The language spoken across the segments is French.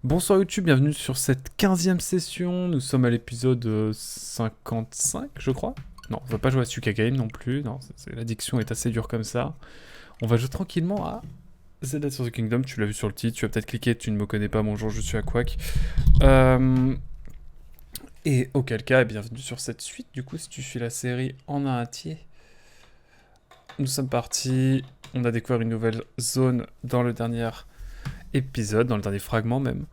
Bonsoir YouTube, bienvenue sur cette 15e session. Nous sommes à l'épisode 55, je crois. Non, on va pas jouer à Suka Game non plus. Non, l'addiction est assez dure comme ça. On va jouer tranquillement à Zelda Tears of the Kingdom. Tu l'as vu sur le titre, tu vas peut-être cliquer, tu ne me connais pas. Bonjour, je suis à Quack. Et auquel cas, bienvenue sur cette suite. Du coup, si tu suis la série en un entier, nous sommes partis. On a découvert une nouvelle zone dans le dernier épisode, dans le dernier fragment même.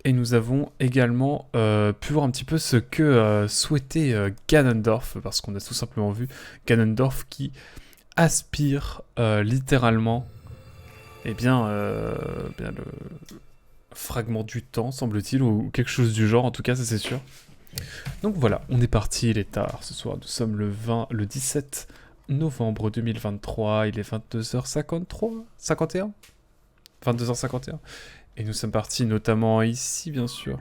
Et nous avons également pu voir un petit peu ce que souhaitait Ganondorf, parce qu'on a tout simplement vu Ganondorf qui aspire littéralement bien le fragment du temps, semble-t-il, ou quelque chose du genre, en tout cas, ça c'est sûr. Donc voilà, on est parti, il est tard ce soir, nous sommes le 17 novembre 2023, il est 22h53, 51 22h51. Et nous sommes partis notamment ici, bien sûr.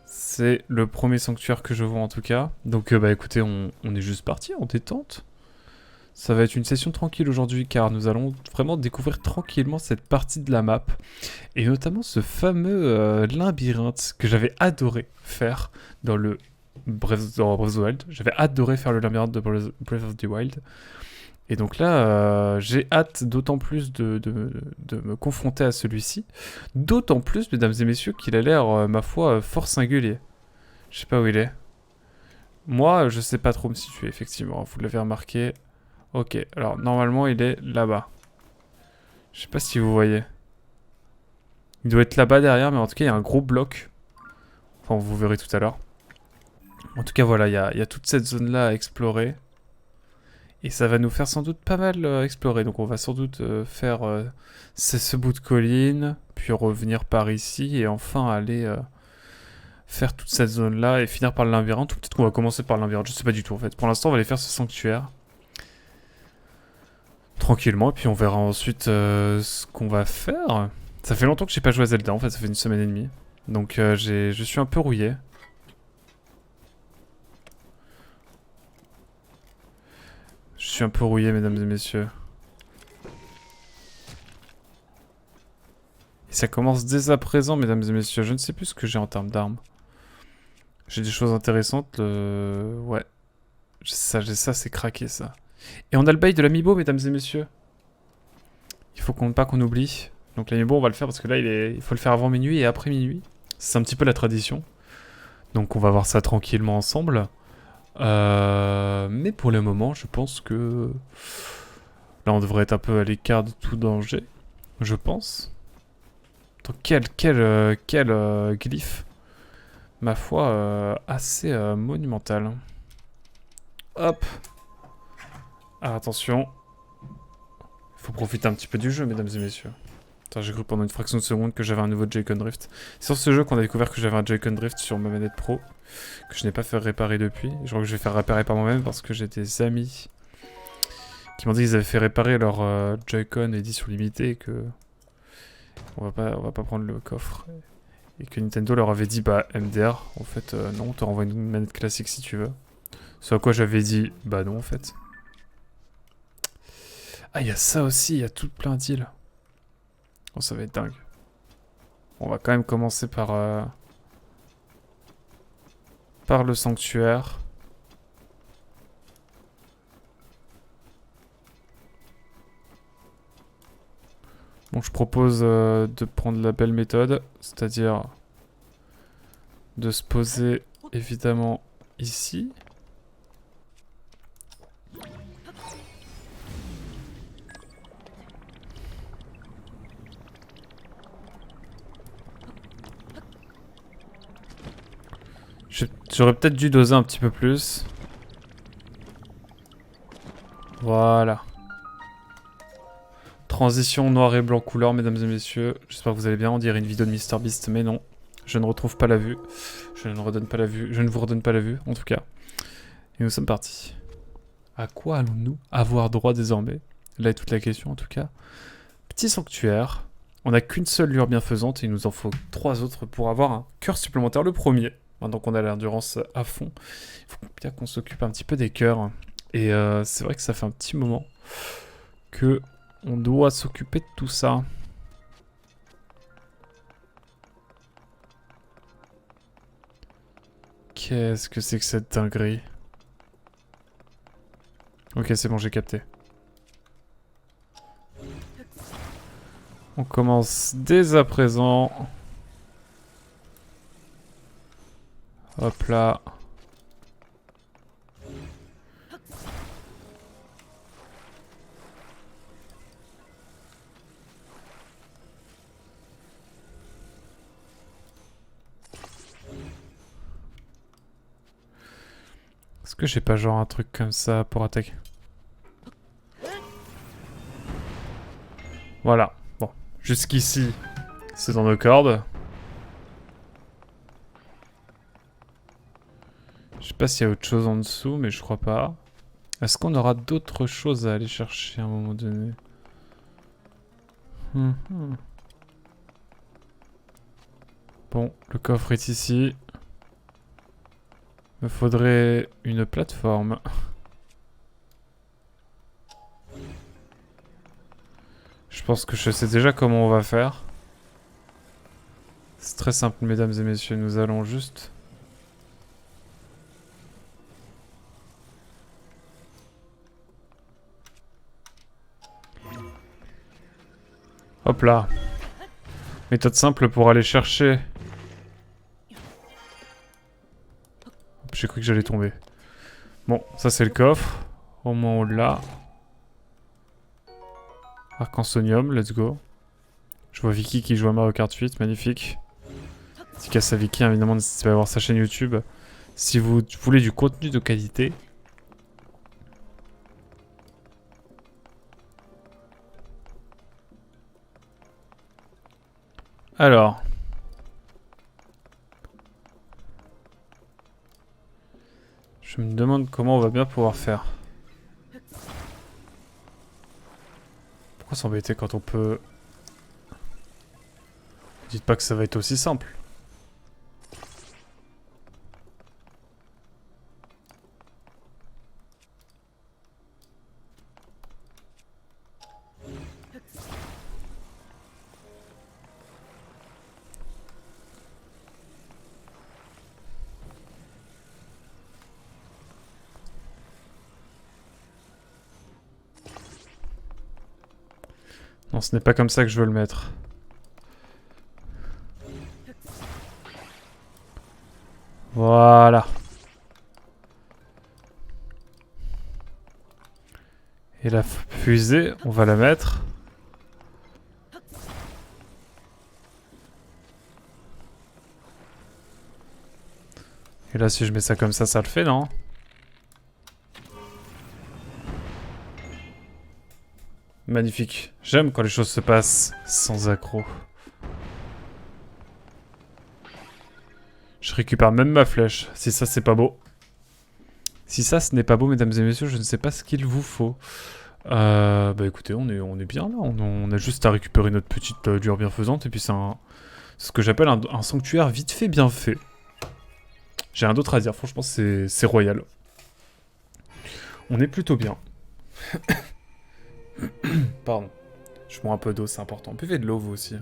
C'est le premier sanctuaire que je vois en tout cas. Donc bah écoutez, on est juste parti en détente. Ça va être une session tranquille aujourd'hui car nous allons vraiment découvrir tranquillement cette partie de la map. Et notamment ce fameux labyrinthe que j'avais adoré faire dans le Breath of the Wild. J'avais adoré faire le labyrinthe de Breath of the Wild. Et donc là, j'ai hâte d'autant plus de me confronter à celui-ci. D'autant plus, mesdames et messieurs, qu'il a l'air, ma foi, fort singulier. Je sais pas où il est. Moi, je sais pas trop me situer, effectivement. Vous l'avez remarqué. Ok, alors normalement, il est là-bas. Je sais pas si vous voyez. Il doit être là-bas derrière, mais en tout cas, il y a un gros bloc. Enfin, vous verrez tout à l'heure. En tout cas, voilà, il y a toute cette zone-là à explorer. Et ça va nous faire sans doute pas mal explorer. Donc on va sans doute faire ce bout de colline, puis revenir par ici, et enfin aller faire toute cette zone-là, et finir par le labyrinthe. Ou peut-être qu'on va commencer par le labyrinthe, je sais pas du tout en fait. Pour l'instant on va aller faire ce sanctuaire. Tranquillement, et puis on verra ensuite ce qu'on va faire. Ça fait longtemps que j'ai pas joué à Zelda, en fait ça fait une semaine et demie. Donc je suis un peu rouillé. Je suis un peu rouillé, mesdames et messieurs. Et ça commence dès à présent, mesdames et messieurs. Je ne sais plus ce que j'ai en termes d'armes. J'ai des choses intéressantes. Ouais. J'ai ça, c'est craqué, ça. Et on a le bail de l'amiibo, mesdames et messieurs. Il faut pas qu'on oublie. Donc l'amiibo, on va le faire parce que là, il faut le faire avant minuit et après minuit. C'est un petit peu la tradition. Donc on va voir ça tranquillement ensemble. Mais pour le moment, je pense que... Là, on devrait être un peu à l'écart de tout danger. Je pense. Donc quel glyphe. Ma foi, assez monumental. Hop. Ah, attention. Il faut profiter un petit peu du jeu, mesdames et messieurs. Attends, j'ai cru pendant une fraction de seconde que j'avais un nouveau Joy-Con Drift. C'est sur ce jeu qu'on a découvert que j'avais un Joy-Con Drift sur ma manette pro, que je n'ai pas fait réparer depuis. Je crois que je vais faire réparer par moi-même parce que j'ai des amis qui m'ont dit qu'ils avaient fait réparer leur Joy-Con édition limitée et que on va pas prendre le coffre. Et que Nintendo leur avait dit, bah MDR, en fait, non, on te renvoie une manette classique si tu veux. Ce à quoi j'avais dit, bah non, en fait. Ah, il y a ça aussi, il y a tout plein d'îles. Oh, ça va être dingue. On va quand même commencer par le sanctuaire. Bon, je propose de prendre la belle méthode, c'est-à-dire de se poser évidemment ici. J'aurais peut-être dû doser un petit peu plus. Voilà. Transition noir et blanc couleur, mesdames et messieurs. J'espère que vous allez bien. On dirait une vidéo de MrBeast, mais non. Je ne retrouve pas la vue. Je ne redonne pas la vue. Je ne vous redonne pas la vue, en tout cas. Et nous sommes partis. À quoi allons-nous avoir droit désormais? Là est toute la question, en tout cas. Petit sanctuaire. On n'a qu'une seule lueur bienfaisante et il nous en faut 3 autres pour avoir un cœur supplémentaire. Le premier. Maintenant qu'on a l'endurance à fond, il faut bien qu'on s'occupe un petit peu des cœurs. Et c'est vrai que ça fait un petit moment que on doit s'occuper de tout ça. Qu'est-ce que c'est que cette dinguerie? Ok, c'est bon, j'ai capté. On commence dès à présent. Hop là. Est-ce que j'ai pas genre un truc comme ça pour attaquer? Voilà. Bon. Jusqu'ici, c'est dans nos cordes. Je sais pas s'il y a autre chose en dessous, mais je crois pas. Est-ce qu'on aura d'autres choses à aller chercher à un moment donné? Bon, le coffre est ici. Il me faudrait une plateforme. Je pense que je sais déjà comment on va faire. C'est très simple, mesdames et messieurs. Nous allons juste... Hop là. Méthode simple pour aller chercher... J'ai cru que j'allais tomber. Bon, ça c'est le coffre. Au moins on l'a. Arcansonium, let's go. Je vois Vicky qui joue à Mario Kart 8, magnifique. Dédicace à Vicky, évidemment, n'hésitez pas à voir sa chaîne YouTube. Si vous voulez du contenu de qualité. Alors. Je me demande comment on va bien pouvoir faire. Pourquoi s'embêter quand on peut... Dites pas que ça va être aussi simple. Non, ce n'est pas comme ça que je veux le mettre. Voilà. Et la fusée, on va la mettre. Et là, si je mets ça comme ça le fait, non? Magnifique. J'aime quand les choses se passent sans accroc. Je récupère même ma flèche. Si ça, c'est pas beau. Si ça, ce n'est pas beau, mesdames et messieurs, je ne sais pas ce qu'il vous faut. Bah écoutez, on est bien là. On a juste à récupérer notre petite lueur bienfaisante. Et puis c'est ce que j'appelle un sanctuaire vite fait, bien fait. J'ai rien d'autre à dire. Franchement, c'est royal. On est plutôt bien. Pardon. Je bois un peu d'eau, c'est important. Buvez de l'eau, vous aussi.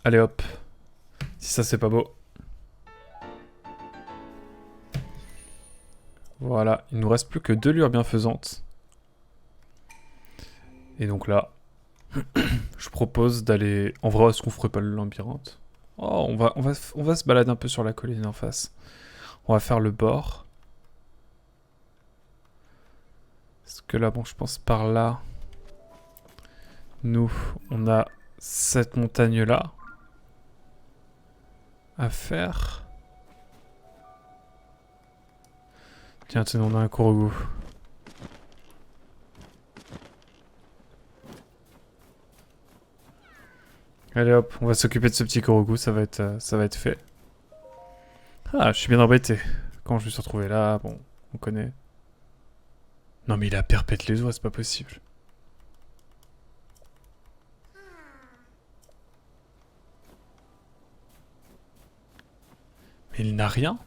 Allez hop. Si ça, c'est pas beau. Voilà. Il nous reste plus que 2 lueurs bienfaisantes. Et donc là, je propose d'aller... En vrai, est-ce qu'on ferait pas le labyrinthe? Oh, on va se balader un peu sur la colline en face. On va faire le bord. Parce que là, bon, je pense par là... Nous, on a cette montagne-là à faire. Tiens, tenez, on a un Korogu. Allez hop, on va s'occuper de ce petit Korogu, ça va être fait. Ah, je suis bien embêté. Quand je me suis retrouvé là, bon, on connaît. Non mais il a perpète les oies, c'est pas possible. Mais il n'a rien.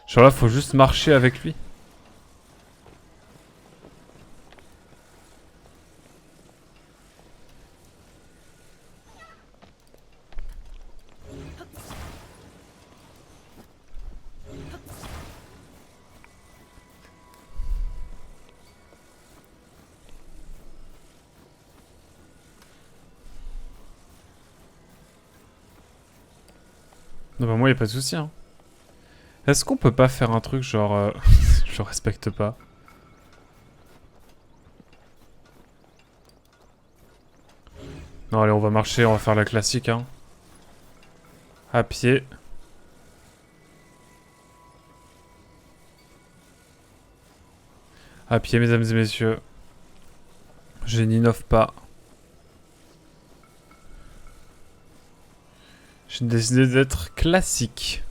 Genre là, faut juste marcher avec lui. Non, bah moi, y a pas de souci, hein. Est-ce qu'on peut pas faire un truc genre... je respecte pas. Non, allez, on va marcher, on va faire la classique, hein. À pied. À pied, mesdames et messieurs. Je n'innove pas. J'ai décidé d'être classique.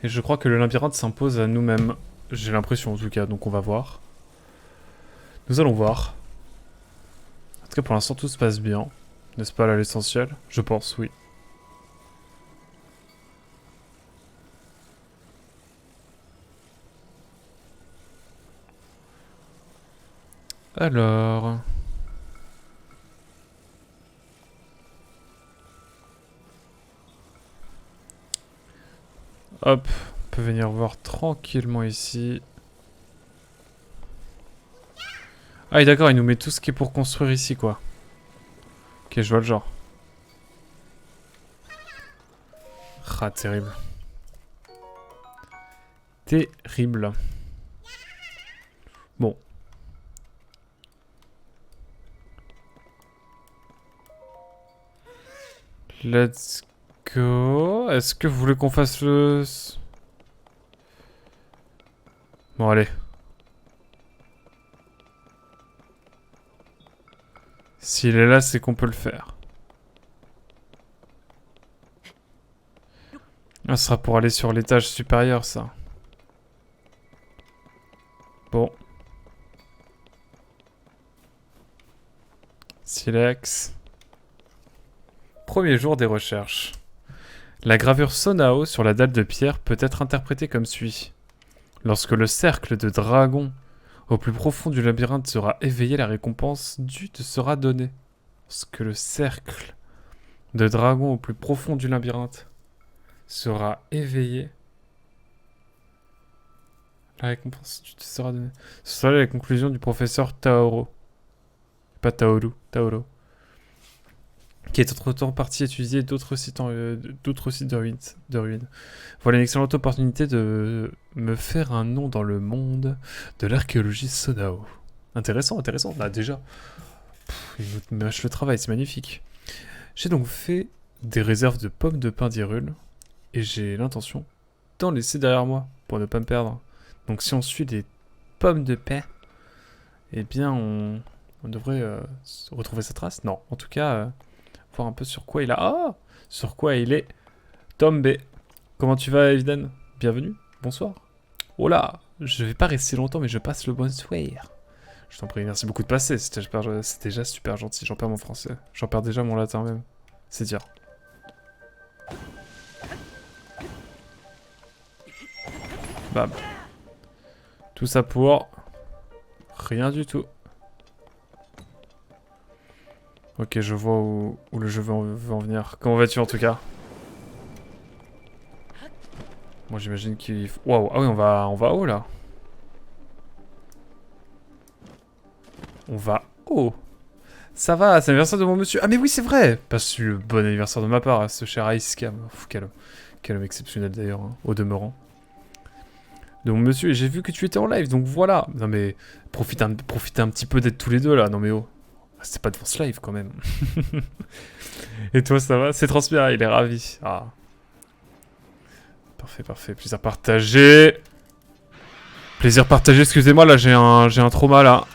Et je crois que le labyrinthe s'impose à nous-mêmes. J'ai l'impression en tout cas, donc on va voir. Nous allons voir. En tout cas pour l'instant tout se passe bien. N'est-ce pas là l'essentiel? Je pense, oui. Alors... Hop, on peut venir voir tranquillement ici. Ah et d'accord, il nous met tout ce qui est pour construire ici quoi. Ok, je vois le genre. Ah, terrible. Terrible. Bon. Let's go. Est-ce que vous voulez qu'on fasse le... Bon, allez. S'il est là, c'est qu'on peut le faire. Ah, ce sera pour aller sur l'étage supérieur, ça. Bon. Silex. Premier jour des recherches. La gravure Sonao sur la dalle de pierre peut être interprétée comme suit. Lorsque le cercle de dragon au plus profond du labyrinthe sera éveillé, la récompense due te sera donnée. Lorsque le cercle de dragon au plus profond du labyrinthe sera éveillé, la récompense due te sera donnée. Ce sera la conclusion du professeur Taoro. Pas Taoru, Taoro. Qui est entre-temps parti étudier d'autres sites, de ruines. Voilà une excellente opportunité de me faire un nom dans le monde de l'archéologie Sonao. Intéressant, intéressant. Bah déjà, il nous mâche le travail, c'est magnifique. J'ai donc fait des réserves de pommes de pin d'Hyrule et j'ai l'intention d'en laisser derrière moi pour ne pas me perdre. Donc si on suit les pommes de pin, eh bien on devrait retrouver sa trace. Non, en tout cas... voir un peu sur quoi il a... Ah, sur quoi il est tombé. Comment tu vas, Eviden? Bienvenue. Bonsoir. Oh là, je vais pas rester longtemps, mais je passe le bonsoir. Je t'en prie, merci beaucoup de passer. C'était déjà super gentil. J'en perds mon français. J'en perds déjà mon latin même. C'est dire. Bam. Tout ça pour... rien du tout. Ok, je vois où le jeu veut en venir. Comment vas-tu en tout cas? Moi j'imagine qu'il... Waouh, ah oui, on va haut là. On va haut. Ça va, c'est l'anniversaire de mon monsieur. Ah mais oui, c'est vrai. Passe le bon anniversaire de ma part, ce cher Ice Cam. Quel homme exceptionnel d'ailleurs, hein, au demeurant. De mon monsieur, et j'ai vu que tu étais en live, donc voilà. Non mais, profitez un petit peu d'être tous les deux là. Non mais oh. C'est pas devant ce live quand même. Et toi, ça va? C'est transpiré, il est ravi. Ah. Parfait, parfait. Plaisir partagé. Plaisir partagé, excusez-moi, là j'ai un trauma là.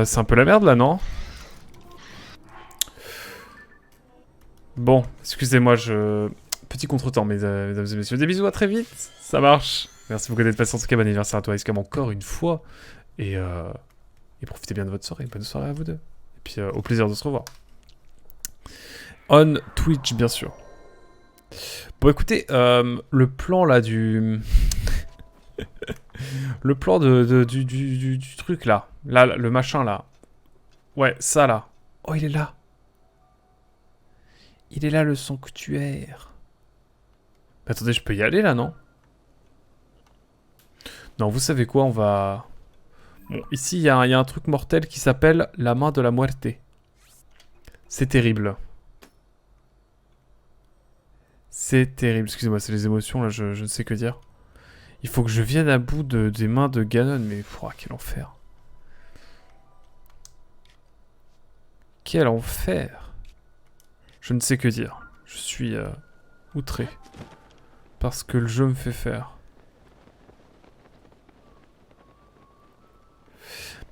C'est un peu la merde là, non? Bon, excusez-moi, petit contretemps, mesdames et messieurs. Des bisous, à très vite. Ça marche. Merci beaucoup d'être passé. En tout cas, bon anniversaire à toi, Iskam, encore une fois. Et profitez bien de votre soirée. Bonne soirée à vous deux. Et puis, au plaisir de se revoir. On Twitch, bien sûr. Bon, écoutez, le plan là du... le plan du truc là. Là, le machin là. Ouais, ça là. Oh, il est là. Il est là, le sanctuaire. Mais attendez, je peux y aller là, non? Non, vous savez quoi, on va... Bon, ici, il y a un truc mortel qui s'appelle la main de la muerte. C'est terrible. C'est terrible. Excusez-moi, c'est les émotions, là, je ne sais que dire. Il faut que je vienne à bout des mains de Ganon, mais... quel enfer. Quel enfer. Je ne sais que dire. Je suis outré. Parce que le jeu me fait faire.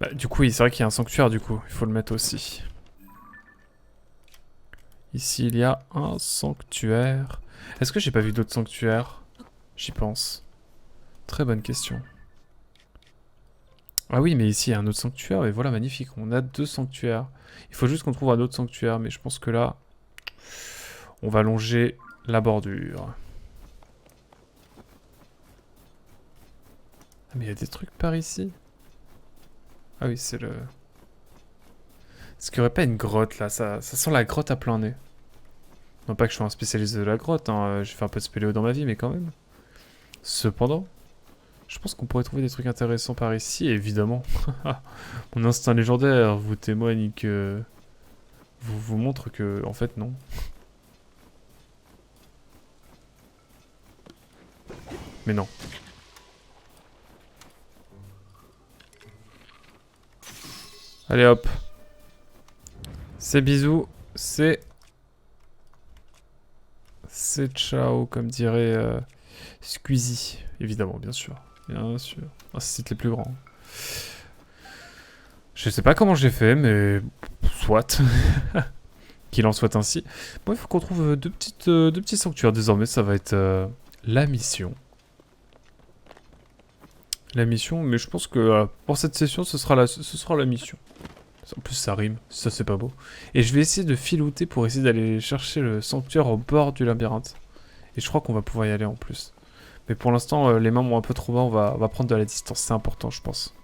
Bah, du coup, oui, c'est vrai qu'il y a un sanctuaire, du coup. Il faut le mettre aussi. Ici, il y a un sanctuaire. Est-ce que j'ai pas vu d'autres sanctuaires? J'y pense. Très bonne question. Ah oui, mais ici, il y a un autre sanctuaire. Et voilà, magnifique. On a 2 sanctuaires. Il faut juste qu'on trouve un autre sanctuaire. Mais je pense que là, on va longer la bordure. Ah, mais il y a des trucs par ici. Ah oui, c'est le... Est-ce qu'il n'y aurait pas une grotte, là? Ça sent la grotte à plein nez. Non pas que je sois un spécialiste de la grotte, hein. J'ai fait un peu de spéléo dans ma vie, mais quand même. Cependant, je pense qu'on pourrait trouver des trucs intéressants par ici, évidemment. Mon instinct légendaire vous témoigne que... vous montre que, en fait, non. Mais non. Allez hop. C'est bisous, c'est ciao, comme dirait Squeezie. Évidemment, bien sûr. Bien sûr. Ah, c'est les plus grands. Je sais pas comment j'ai fait, mais soit. Qu'il en soit ainsi. Bon, il faut qu'on trouve deux petits sanctuaires. Désormais, ça va être la mission. La mission, mais je pense que pour cette session, ce sera la mission. En plus, ça rime. Ça, c'est pas beau. Et je vais essayer de filouter pour essayer d'aller chercher le sanctuaire au bord du labyrinthe. Et je crois qu'on va pouvoir y aller en plus. Mais pour l'instant, les mains m'ont un peu trop bas. On va prendre de la distance. C'est important, je pense.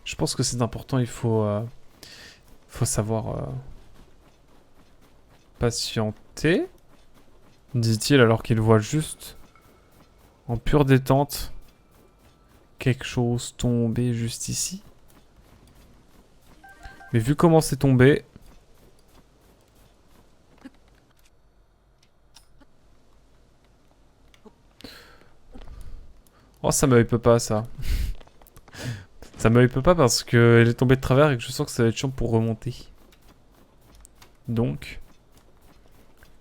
Je pense que c'est important. Il faut savoir patienter. Dit-il alors qu'il voit juste en pure détente quelque chose tomber juste ici. Mais vu comment c'est tombé... Oh, ça me hype pas, ça. Ça me hype pas parce qu'elle est tombée de travers et que je sens que ça va être chiant pour remonter. Donc...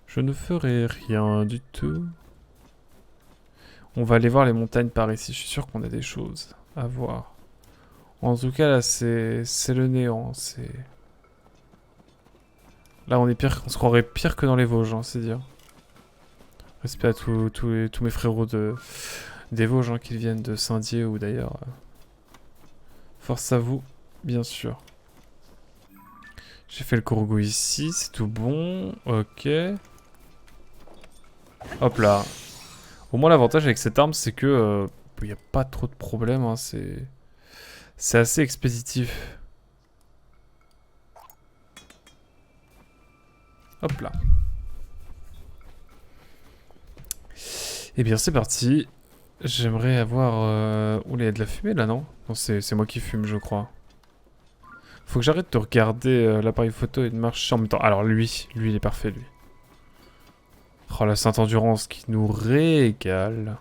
je ne ferai rien du tout. On va aller voir les montagnes par ici. Je suis sûr qu'on a des choses à voir. En tout cas, là, c'est le néant. C'est... Là, on se croirait pire que dans les Vosges, hein, c'est dire. Respect à tous mes frérots des Vosges, hein, qu'ils viennent de Saint-Dié ou d'ailleurs. Force à vous, bien sûr. J'ai fait le Kourgou ici, c'est tout bon. Ok. Hop là. Au moins, l'avantage avec cette arme, c'est que il n'y a pas trop de problèmes. Hein, c'est assez expéditif. Hop là. Eh bien, c'est parti. J'aimerais avoir... Oula, il y a de la fumée là, non? Non, c'est moi qui fume, je crois. Faut que j'arrête de regarder l'appareil photo et de marcher en même temps. Alors lui, il est parfait, lui. Oh, la Sainte Endurance qui nous régale.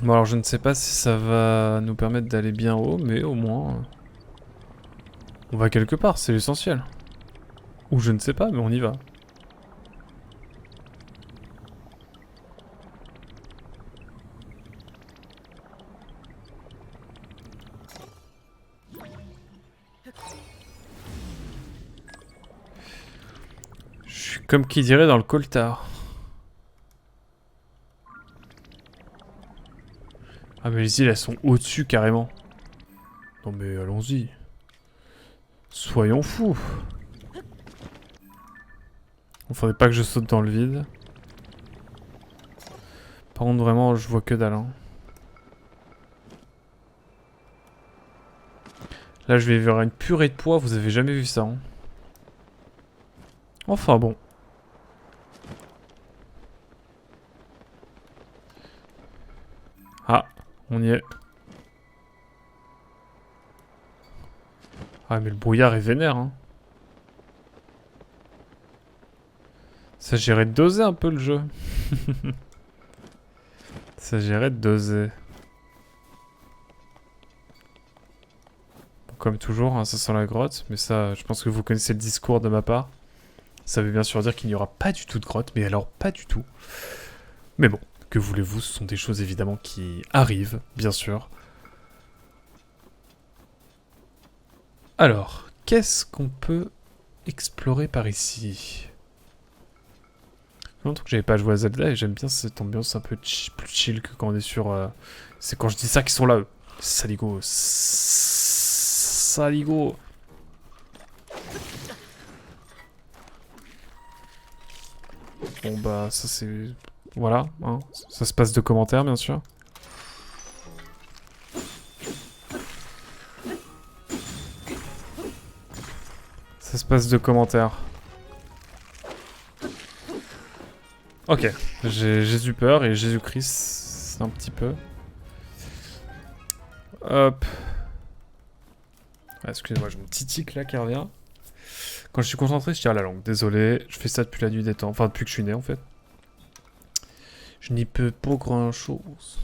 Bon, alors je ne sais pas si ça va nous permettre d'aller bien haut, mais au moins... on va quelque part, c'est l'essentiel. Ou je ne sais pas, mais on y va. Je suis comme qui dirait dans le coltard. Ah mais les îles elles sont au-dessus carrément. Non mais allons-y. Soyons fous. Il faudrait pas que je saute dans le vide. Par contre vraiment je vois que dalle. Hein. Là je vais vers une purée de poids, vous avez jamais vu ça. Hein. Enfin bon. Ah, on y est. Ah, mais le brouillard est vénère, hein. Ça s'agirait de doser un peu le jeu. Ça s'agirait de doser. Bon, comme toujours, hein, ça sent la grotte. Mais ça, je pense que vous connaissez le discours de ma part. Ça veut bien sûr dire qu'il n'y aura pas du tout de grotte. Mais alors, pas du tout. Mais bon, que voulez-vous, ce sont des choses évidemment qui arrivent, bien sûr. Alors, qu'est-ce qu'on peut explorer par ici? Longtemps que j'avais pas joué à Zelda et j'aime bien cette ambiance un peu plus chill que quand on est sur... C'est quand je dis ça qu'ils sont là, eux. Saligo. Saligo. Bon bah ça c'est... Voilà, hein. Ça se passe de commentaires bien sûr. Ça se passe de commentaires. Ok, j'ai Jésus peur et Jésus-Christ, c'est un petit peu. Hop. Ah, excusez-moi, j'ai mon petit tic là qui revient. Quand je suis concentré, je tire la langue. Désolé, je fais ça depuis la nuit des temps. Enfin, depuis que je suis né en fait. Je n'y peux pas grand-chose.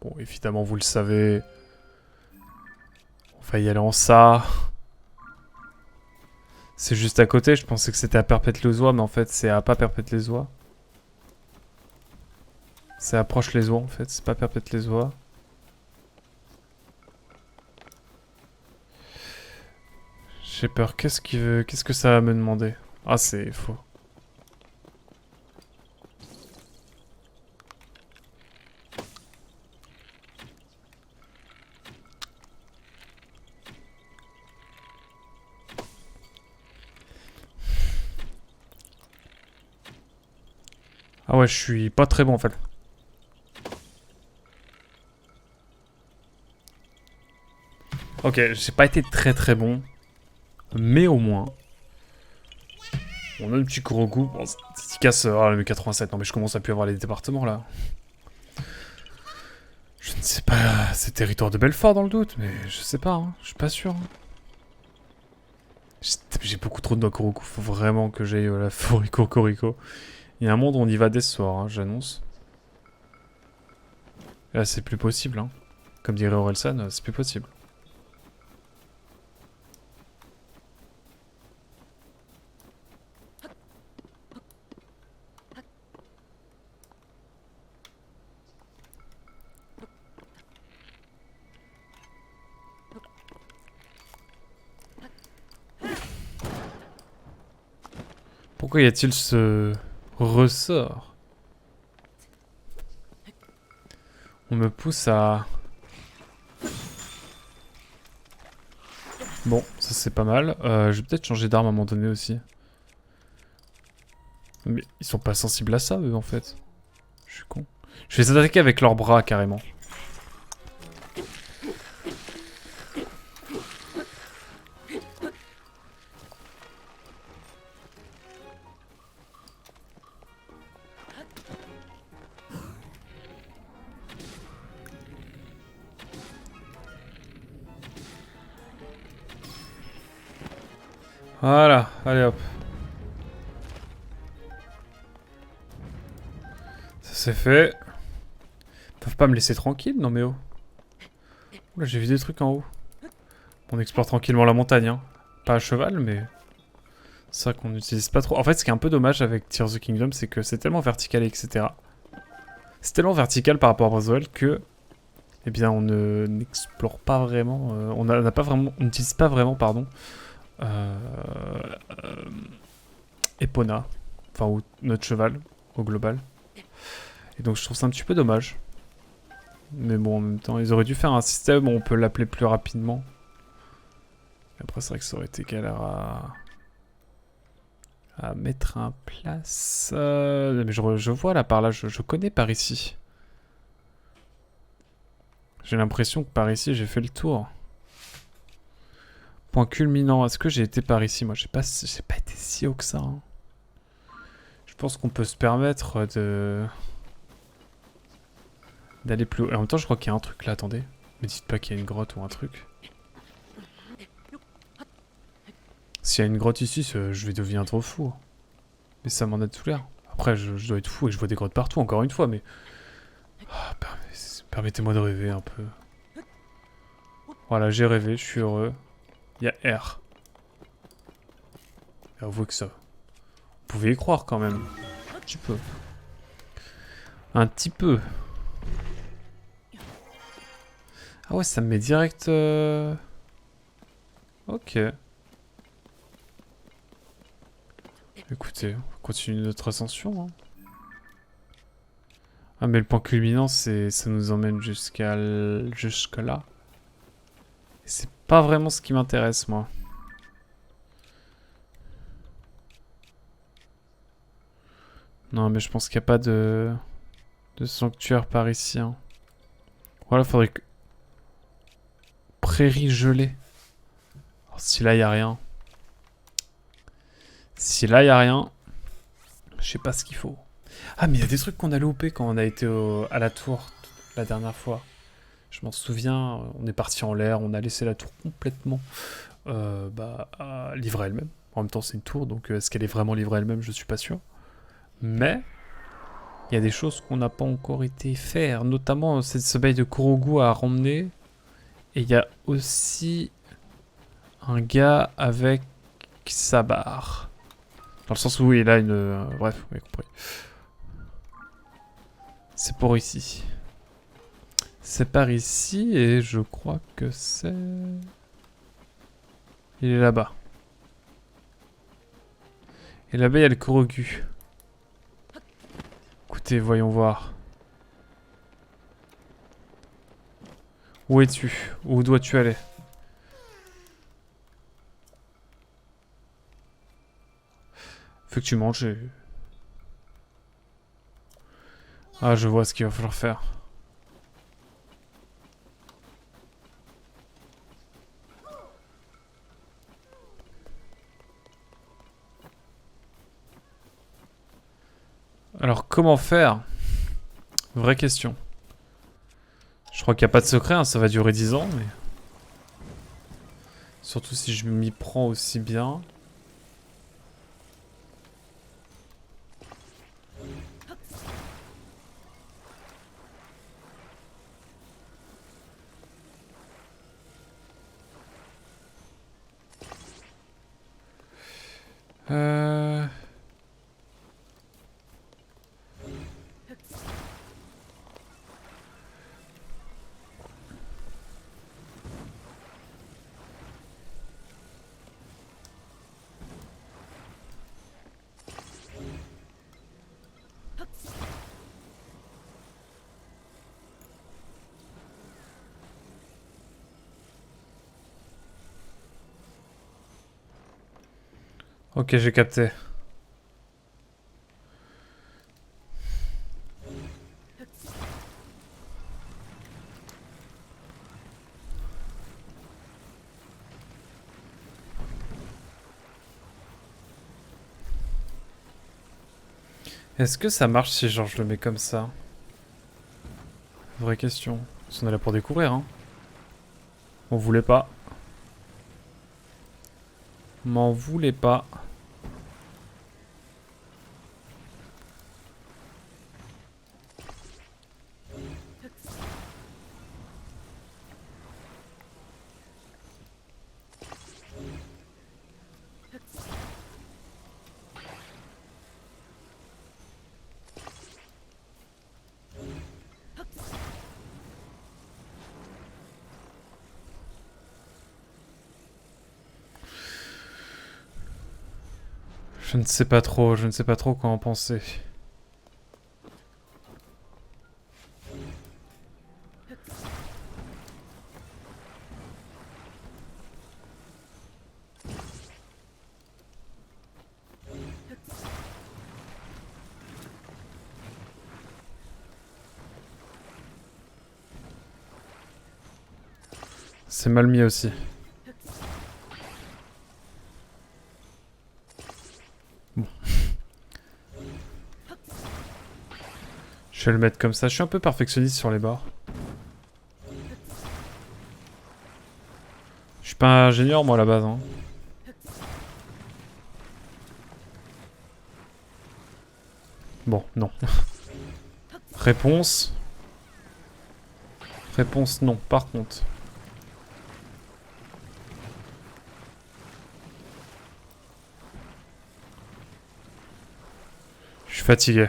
Bon, évidemment, vous le savez. On va y aller en ça. C'est juste à côté, je pensais que c'était à Perpète-les-Oies, mais en fait c'est à pas Perpète-les-Oies. C'est à Proche-les-Oies en fait, c'est pas Perpète-les-Oies. J'ai peur, qu'est-ce qu'il veut, qu'est-ce que ça va me demander? Ah c'est faux. Ah ouais, je suis pas très bon en fait. Ok, j'ai pas été très bon. Mais au moins... On a un petit Kurogu. Bon, c'est casse le 87. Non mais je commence à plus avoir les départements là. Je ne sais pas... C'est territoire de Belfort dans le doute, mais je sais pas, hein. Je suis pas sûr. Hein. J'ai beaucoup trop de Nokoroku, faut vraiment que j'aille la forêt Cocorico. Il y a un monde où on y va dès ce soir, hein, j'annonce. Là, c'est plus possible, hein. Comme dirait Orelsan, c'est plus possible. Pourquoi y a-t-il ce ressort? On me pousse à... Bon, ça c'est pas mal. Je vais peut-être changer d'arme à un moment donné aussi. Mais ils sont pas sensibles à ça, eux, en fait. Je suis con. Je vais les attaquer avec leurs bras, carrément. Voilà, allez hop. Ça c'est fait. Ils peuvent pas me laisser tranquille, non mais oh. Oula, j'ai vu des trucs en haut. On explore tranquillement la montagne, hein. Pas à cheval, mais... C'est vrai qu'on n'utilise pas trop. En fait, ce qui est un peu dommage avec Tears of the Kingdom, c'est que c'est tellement vertical, etc. C'est tellement vertical par rapport à Breath of the Wild que... Eh bien, on n'explore pas vraiment... on n'a pas vraiment... On n'utilise pas vraiment, pardon... Epona. Enfin, ou notre cheval, au global. Et donc, je trouve ça un petit peu dommage. Mais bon, en même temps, ils auraient dû faire un système où on peut l'appeler plus rapidement. Après, c'est vrai que ça aurait été galère à mettre en place. Mais je vois là par là, je connais par ici. J'ai l'impression que par ici, j'ai fait le tour. Point culminant. Est-ce que j'ai été par ici? Moi, j'ai pas été si haut que ça. Hein. Je pense qu'on peut se permettre d'aller plus haut. Et en même temps, je crois qu'il y a un truc là, attendez. Me dites pas qu'il y a une grotte ou un truc. S'il y a une grotte ici, je vais devenir trop fou. Mais ça m'en a tout l'air. Après, je dois être fou et je vois des grottes partout, encore une fois, mais... Ah, permettez-moi de rêver un peu. Voilà, j'ai rêvé, je suis heureux. Il y a R. Et avouez que ça... Vous pouvez y croire quand même. Un petit peu. Un petit peu. Ah ouais, ça me met direct... Ok. Écoutez, on continue notre ascension. Hein. Ah mais le point culminant, ça nous emmène jusque là. C'est pas vraiment ce qui m'intéresse, moi. Non, mais je pense qu'il n'y a pas de sanctuaire par ici. Hein. Voilà, faudrait que... Prairie gelée. Alors, si là, il n'y a rien. Si là, il n'y a rien, je sais pas ce qu'il faut. Ah, mais il y a des trucs qu'on a loupés quand on a été à la tour la dernière fois. Je m'en souviens, on est parti en l'air, on a laissé la tour complètement livrée elle-même. En même temps, c'est une tour, donc est-ce qu'elle est vraiment livrée elle-même? Je suis pas sûr. Mais il y a des choses qu'on n'a pas encore été faire, notamment cette sommeil de Kurogu à ramener. Et il y a aussi un gars avec sa barre. Dans le sens où il a une... bref, vous avez compris. C'est pour ici. C'est par ici et je crois que c'est... Il est là-bas. Et là-bas, il y a le Kurogu. Écoutez, voyons voir. Où es-tu? Où dois-tu aller? Faut que tu manges. Ah, je vois ce qu'il va falloir faire. Alors, comment faire? Vraie question. Je crois qu'il n'y a pas de secret, hein, ça va durer 10 ans, mais... Surtout si je m'y prends aussi bien. Ok, j'ai capté. Est-ce que ça marche si genre je le mets comme ça? Vraie question. Parce qu'on est là pour découvrir, hein. On voulait pas. M'en voulait pas. Je ne sais pas trop quoi en penser. C'est mal mis aussi. Bon. Je vais le mettre comme ça. Je suis un peu perfectionniste sur les bords. suis pas ingénieur moi à la base. Hein. Bon, non. Réponse. Réponse non, par contre. Je suis fatigué.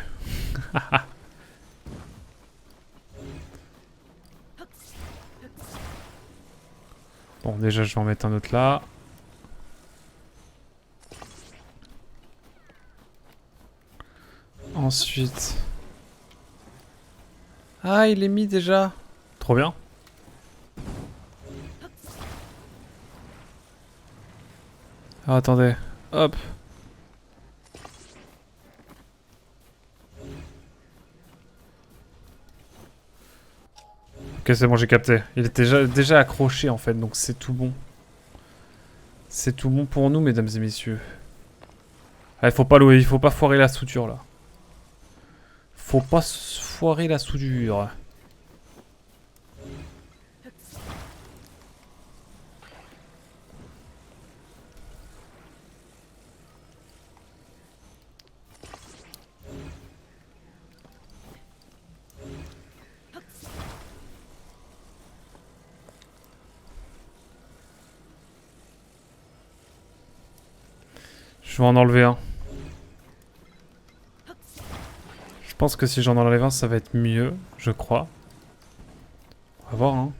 Bon, déjà, je vais en mettre un autre là. Ensuite... Ah, il est mis déjà. Trop bien. Ah, attendez. Hop. Ok, c'est bon, j'ai capté. Il était déjà accroché, en fait, donc c'est tout bon. C'est tout bon pour nous, mesdames et messieurs. Ah, il faut pas foirer la soudure, là. Faut pas foirer la soudure. Je vais en enlever un. Je pense que si j'en enlève un, ça va être mieux, je crois. On va voir, hein.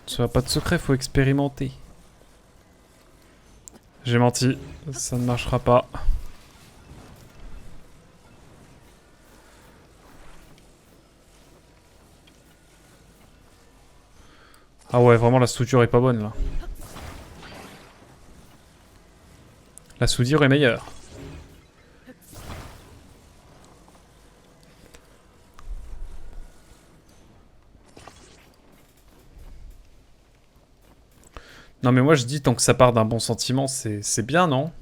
Ça n'a pas de secret, faut expérimenter. J'ai menti, ça ne marchera pas. Ah ouais, vraiment la soudure est pas bonne là. La soudure est meilleure. Non mais moi je dis tant que ça part d'un bon sentiment, c'est bien, non?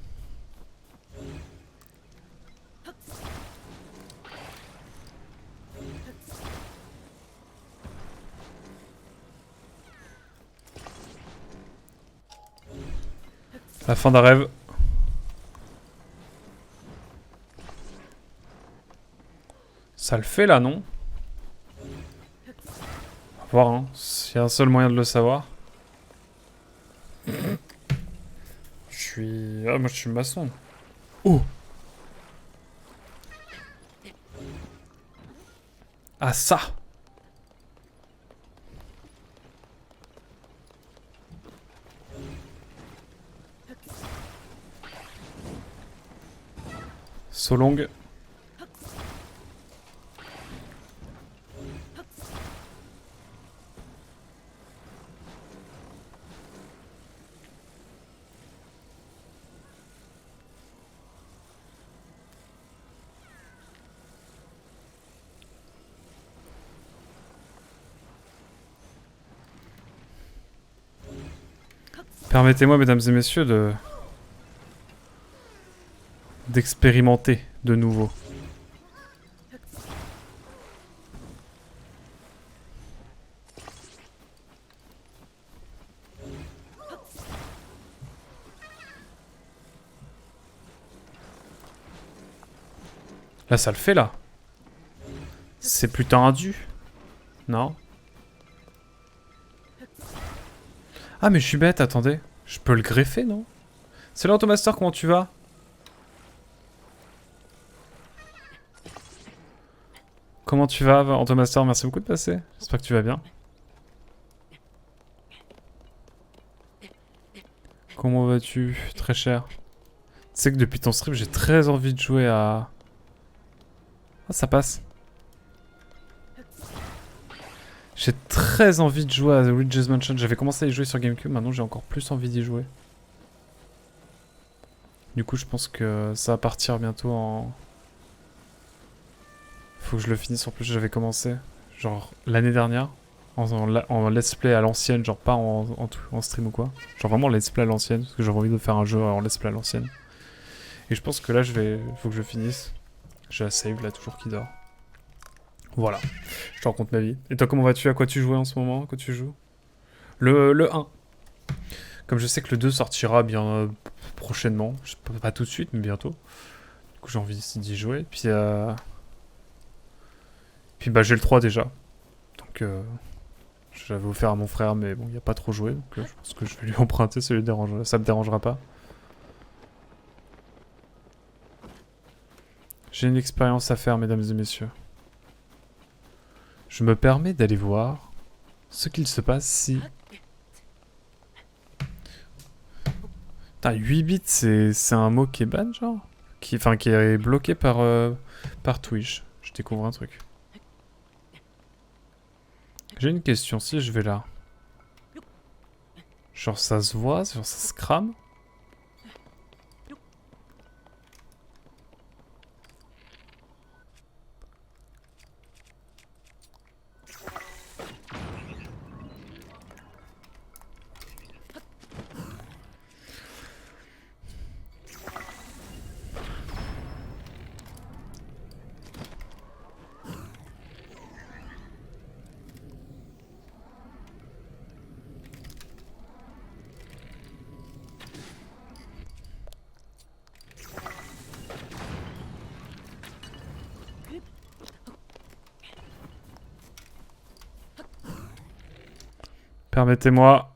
La fin d'un rêve. Ça le fait là, non? On va voir, hein. S'il y a un seul moyen de le savoir. Ah, moi je suis maçon. Oh! Ah ça! Solong. Permettez-moi, mesdames et messieurs, d'expérimenter de nouveau. Là, ça le fait, là. C'est plutôt un dû. Non? Ah, mais je suis bête, attendez. Je peux le greffer, non? C'est là, Automaster, comment tu vas? Comment tu vas, Automaster? Merci beaucoup de passer. J'espère que tu vas bien. Comment vas-tu, très cher? Tu sais que depuis ton stream, j'ai très envie de jouer à... Ah, ça passe. J'ai très envie de jouer à The Luigi's Mansion. J'avais commencé à y jouer sur GameCube, maintenant j'ai encore plus envie d'y jouer. Du coup, je pense que ça va partir bientôt en... Faut que je le finisse, en plus j'avais commencé, genre l'année dernière, en let's play à l'ancienne, genre pas en stream ou quoi. Genre vraiment let's play à l'ancienne, parce que j'avais envie de faire un jeu en let's play à l'ancienne. Et je pense que là, faut que je finisse. J'ai la save là, toujours qui dort. Voilà, je te raconte ma vie. Et toi, comment vas-tu? À quoi tu jouais en ce moment? À quoi tu joues? Le 1. Comme je sais que le 2 sortira bien prochainement. Pas tout de suite, mais bientôt. Du coup, j'ai envie d'y jouer. Puis bah, j'ai le 3 déjà. Donc, j'avais offert à mon frère, mais bon, il n'y a pas trop joué. Donc, je pense que je vais lui emprunter, ça me dérangera pas. J'ai une expérience à faire, mesdames et messieurs. Je me permets d'aller voir ce qu'il se passe si... Putain, 8 bits, c'est un mot qui est ban, genre qui est bloqué par Twitch. Je découvre un truc. J'ai une question, si je vais là... Genre ça se voit, genre ça se crame. Permettez-moi.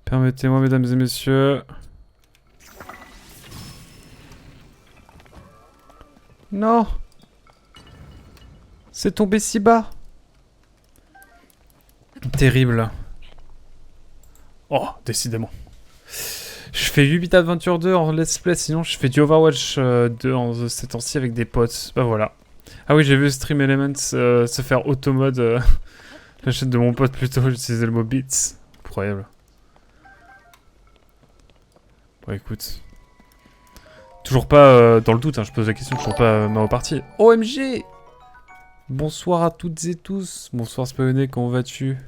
Permettez-moi, mesdames et messieurs. Non! C'est tombé si bas! Terrible. Oh, décidément. Je fais 8 bits Adventure 2 en let's play, sinon je fais du Overwatch 2 en ces temps-ci avec des potes. Bah voilà. Ah oui, j'ai vu Stream Elements se faire automode la chaîne de mon pote plutôt, j'utilisais le mot bits. Incroyable. Bon écoute. Toujours pas dans le doute, hein, je pose la question, toujours pas ma repartie. OMG! Bonsoir à toutes et tous. Bonsoir Spawné, comment vas-tu?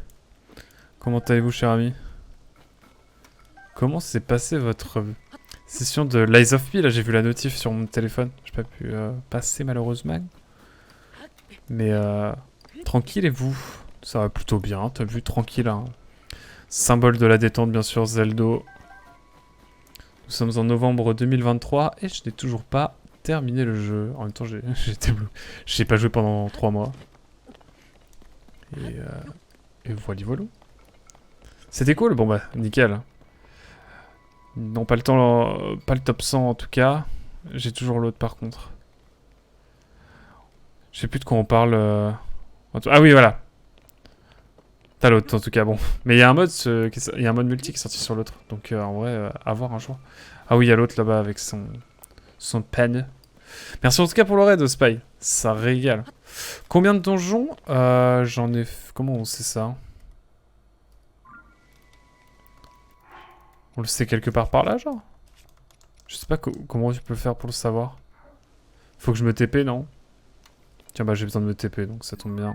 Comment allez-vous, cher ami? Comment s'est passée votre session de Lies of P? Là, j'ai vu la notif sur mon téléphone. J'ai pas pu passer, malheureusement. Mais tranquille et vous? Ça va plutôt bien, t'as vu, tranquille. Hein. Symbole de la détente, bien sûr, Zeldo. Nous sommes en novembre 2023 et je n'ai toujours pas terminé le jeu. En même temps, j'ai pas joué pendant 3 mois. Et voilà. C'était cool, bon bah, nickel. Non, pas le temps, pas le top 100 en tout cas. J'ai toujours l'autre par contre. Je sais plus de quoi on parle. Ah oui, voilà. T'as l'autre en tout cas, bon. Mais il y a un mode, y a un mode multi qui est sorti sur l'autre. Donc en vrai, à voir un jour. Ah oui, il y a l'autre là-bas avec son pen. Merci en tout cas pour le raid, Spy. Ça régale. Combien de donjons j'en ai... Comment on sait ça? On le sait quelque part par là, genre? Je sais pas comment tu peux faire pour le savoir. Faut que je me TP, non? Tiens, bah j'ai besoin de me TP, donc ça tombe bien.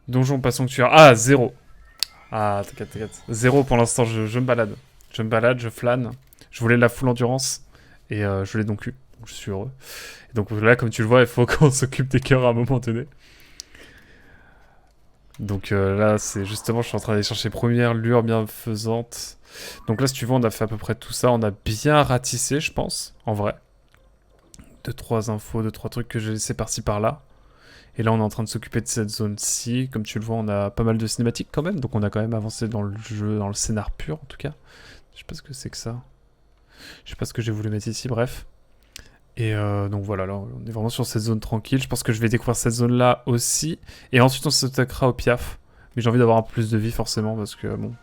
Donjon pas sanctuaire. Ah, 0. Ah, t'inquiète. 0 pour l'instant, je me balade. Je me balade, je flâne. Je voulais la full endurance. Et je l'ai donc eu. Donc je suis heureux. Et donc là, comme tu le vois, il faut qu'on s'occupe des cœurs à un moment donné. Donc là, c'est justement, je suis en train d'aller chercher première lueur bienfaisante. Donc là, si tu veux, on a fait à peu près tout ça. On a bien ratissé, je pense, en vrai. 2-3 infos, 2-3 trucs que j'ai laissés par-ci par-là. Et là, on est en train de s'occuper de cette zone-ci. Comme tu le vois, on a pas mal de cinématiques quand même. Donc on a quand même avancé dans le jeu, dans le scénar pur, en tout cas. Je sais pas ce que c'est que ça. Je sais pas ce que j'ai voulu mettre ici, bref. Et donc voilà, là, on est vraiment sur cette zone tranquille. Je pense que je vais découvrir cette zone-là aussi. Et ensuite, on s'attaquera au piaf. Mais j'ai envie d'avoir un peu plus de vie, forcément, parce que, bon...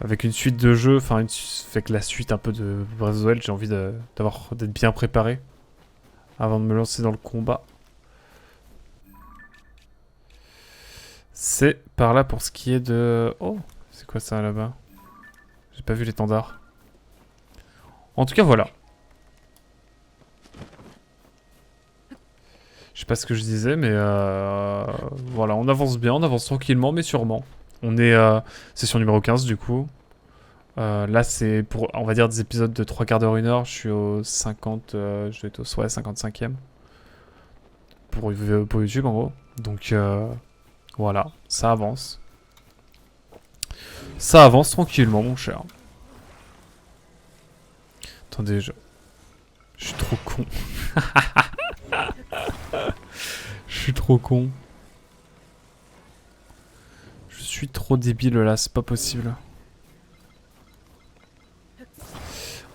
Avec une suite de jeux, enfin, avec la suite un peu de Breath of the Wild, j'ai envie d'être bien préparé avant de me lancer dans le combat. C'est par là pour ce qui est de... Oh, c'est quoi ça, là-bas? J'ai pas vu l'étendard. En tout cas, voilà. Je sais pas ce que je disais, mais voilà, on avance bien, on avance tranquillement, mais sûrement. On est session numéro 15, du coup. Là, c'est pour, on va dire, des épisodes de 3 quarts d'heure, 1 heure. Je suis au 50, je vais être au ouais, 55e. Pour YouTube, en gros. Donc, voilà, ça avance. Ça avance tranquillement, mon cher. Attendez, je suis trop con. Je suis trop con. Je suis trop débile là, c'est pas possible.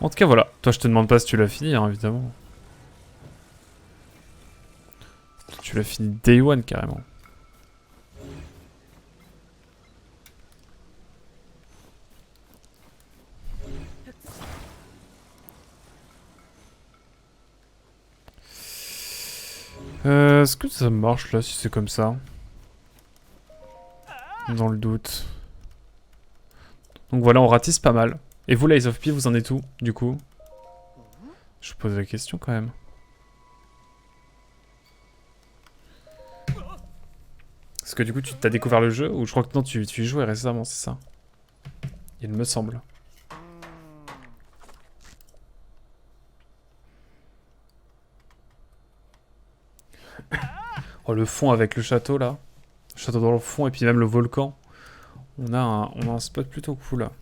En tout cas, voilà. Toi, je te demande pas si tu l'as fini, hein, évidemment. Tu l'as fini day one, carrément. Est-ce que ça marche là si c'est comme ça? Dans le doute. Donc voilà, on ratisse pas mal. Et vous, Lies of P, vous en êtes où, du coup? Je vous pose la question quand même. Parce que du coup, tu t'as découvert le jeu? Ou je crois que non, tu y jouais récemment, c'est ça? Il me semble. Oh, le fond avec le château là. Le château dans le fond et puis même le volcan. On a un spot plutôt cool là.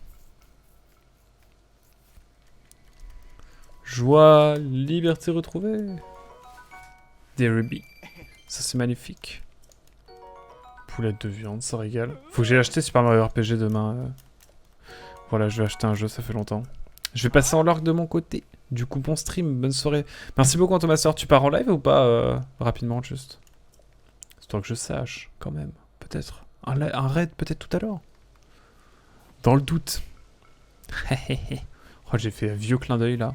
Joie, liberté retrouvée. Des rubis. Ça c'est magnifique. Poulette de viande, ça régale. Faut que j'aille acheter Super Mario RPG demain. Voilà, je vais acheter un jeu, ça fait longtemps. Je vais passer en lurk de mon côté. Du coup, bon stream, bonne soirée. Merci beaucoup, Thomas. Tu pars en live ou pas rapidement, juste. Histoire que je sache, quand même. Peut-être. Un raid, peut-être tout à l'heure. Dans le doute. Oh, j'ai fait un vieux clin d'œil là.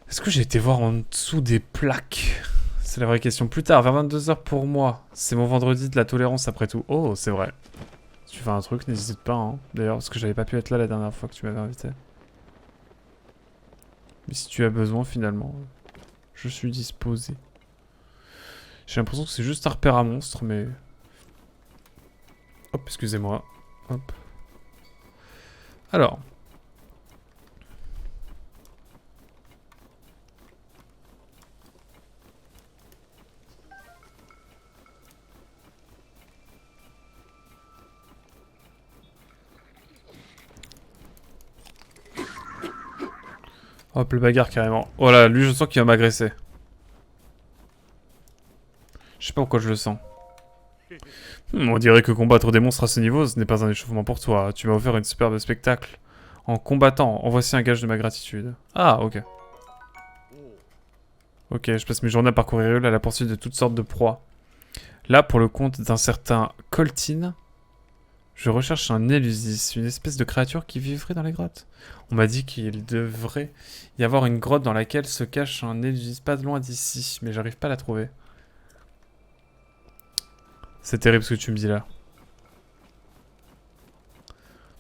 Est-ce que j'ai été voir en dessous des plaques? C'est la vraie question. Plus tard, vers 22 h pour moi. C'est mon vendredi de la tolérance après tout. Oh, c'est vrai. Si tu fais un truc, n'hésite pas. Hein. D'ailleurs, parce que j'avais pas pu être là la dernière fois que tu m'avais invité. Mais si tu as besoin, finalement, je suis disposé. J'ai l'impression que c'est juste un repère à monstre, mais... Hop, excusez-moi. Hop. Alors. Hop, le bagarre carrément. Voilà, lui je sens qu'il va m'agresser. Je sais pas pourquoi je le sens. On dirait que combattre des monstres à ce niveau, ce n'est pas un échauffement pour toi. Tu m'as offert un superbe spectacle. En combattant, en voici un gage de ma gratitude. Ah, ok. Ok, je passe mes journées à parcourir à la poursuite de toutes sortes de proies. Là, pour le compte d'un certain Coltine, je recherche un Elusis, une espèce de créature qui vivrait dans les grottes. On m'a dit qu'il devrait y avoir une grotte dans laquelle se cache un Elusis pas loin d'ici, mais j'arrive pas à la trouver. C'est terrible ce que tu me dis là.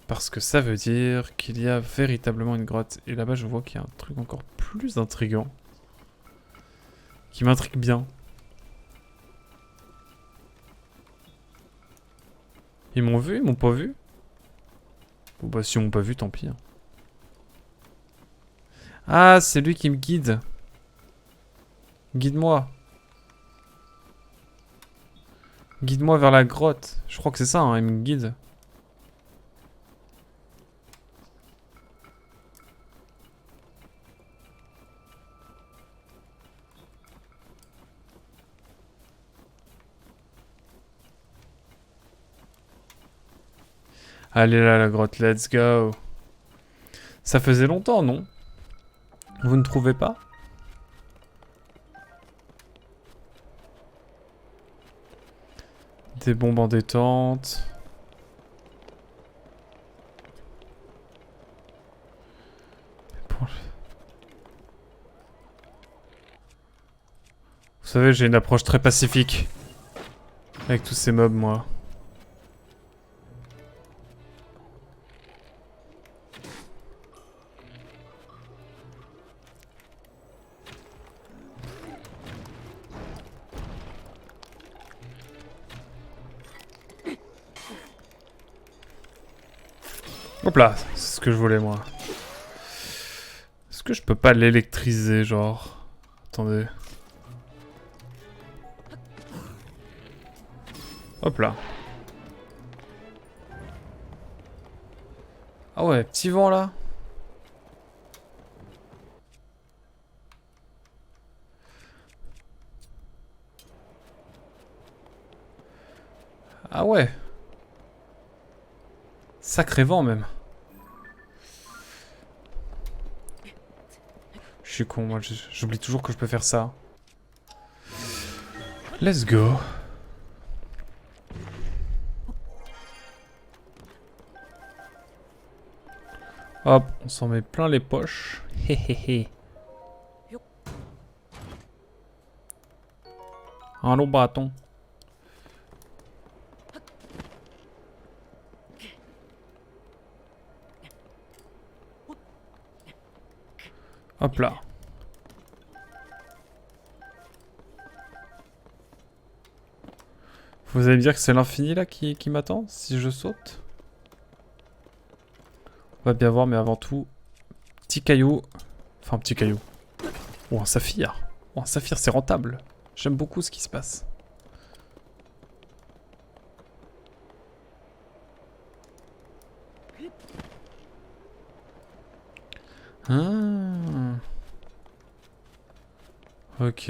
Parce que ça veut dire qu'il y a véritablement une grotte. Et là-bas, je vois qu'il y a un truc encore plus intriguant. Qui m'intrigue bien. Ils m'ont vu? Ils m'ont pas vu? Bon bah si ils m'ont pas vu, tant pis. Hein. Ah, c'est lui qui me guide. Guide-moi. Guide-moi vers la grotte. Je crois que c'est ça, hein, il me guide. Allez là, la grotte, let's go. Ça faisait longtemps, non? Vous ne trouvez pas? Des bombes en détente. Vous savez, j'ai une approche très pacifique. Avec tous ces mobs, moi. Hop là, c'est ce que je voulais moi. Est-ce que je peux pas l'électriser, genre? Attendez. Hop là. Ah ouais, petit vent là. Ah ouais. Sacré vent même. Je suis con, moi j'oublie toujours que je peux faire ça. Let's go. Hop, on s'en met plein les poches. Hehehe. Un long bâton. Hop là. Vous allez me dire que c'est l'infini là qui m'attend si je saute? On va bien voir, mais avant tout, petit caillou. Enfin, petit caillou. Oh, un saphir. Oh, un saphir, c'est rentable. J'aime beaucoup ce qui se passe. Ah. Ok.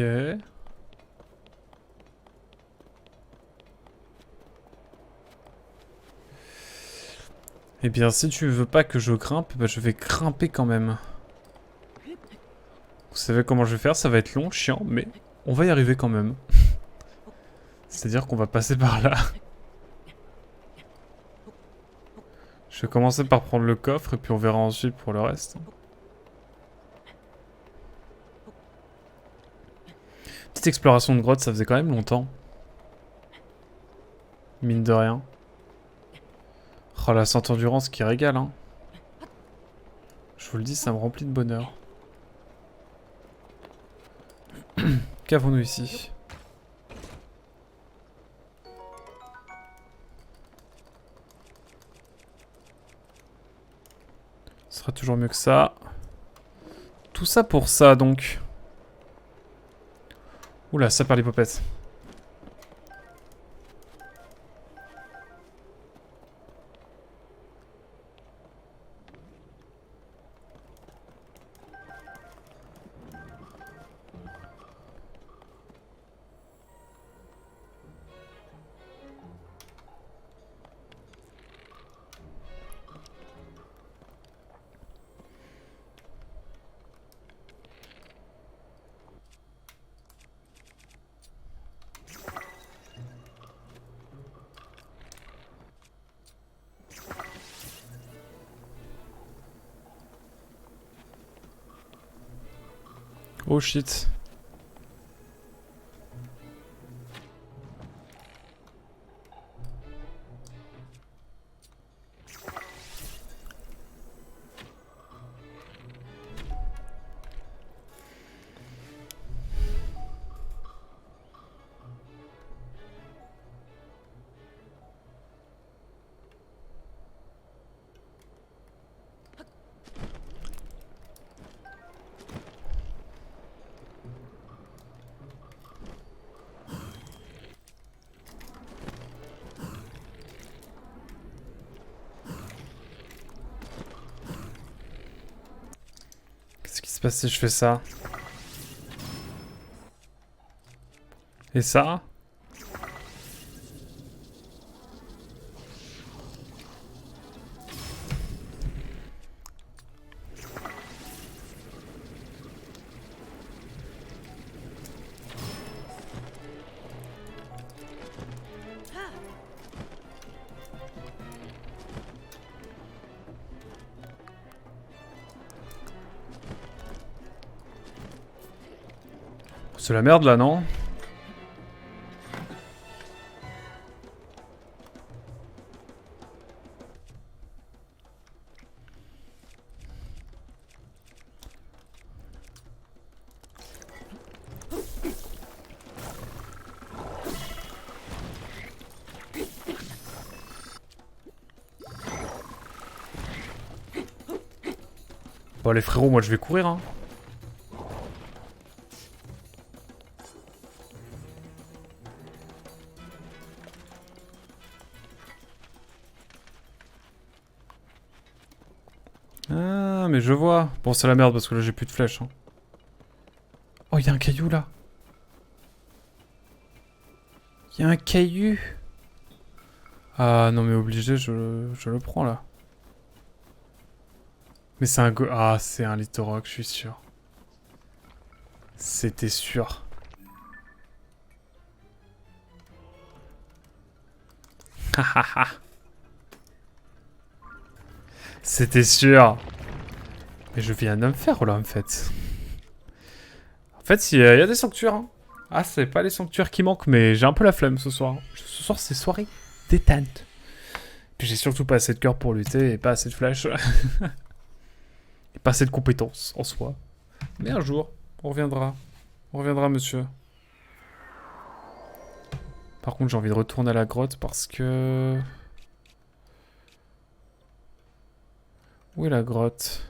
Eh bien, si tu veux pas que je grimpe, bah, je vais grimper quand même. Vous savez comment je vais faire? Ça va être long, chiant, mais on va y arriver quand même. C'est-à-dire qu'on va passer par là. Je vais commencer par prendre le coffre et puis on verra ensuite pour le reste. Petite exploration de grotte, ça faisait quand même longtemps. Mine de rien. Oh, la Sainte Endurance qui régale, hein. Je vous le dis, ça me remplit de bonheur. Qu'avons-nous ici? Ce sera toujours mieux que ça. Tout ça pour ça, donc. Oula, ça perd les popettes. Oh shit. Qu'est-ce qui se passe si je fais ça? Et ça? C'est la merde là, non? Bon, les frérots, moi je vais courir, hein. Ah, mais je vois. Bon, c'est la merde parce que là j'ai plus de flèches. Hein. Oh, il y a un caillou là. Il y a un caillou. Ah non, mais obligé, je le prends là. Mais c'est un go... Ah, c'est un Littorock, je suis sûr. C'était sûr. Hahaha. C'était sûr. Mais je viens de me faire là en fait. En fait, il y a des sanctuaires. Hein. Ah, c'est pas les sanctuaires qui manquent, mais j'ai un peu la flemme ce soir. Ce soir, c'est soirée détente. Puis j'ai surtout pas assez de cœur pour lutter et pas assez de flèches. Et pas assez de compétences en soi. Mais un jour, on reviendra. On reviendra, monsieur. Par contre, j'ai envie de retourner à la grotte parce que... Où est la grotte?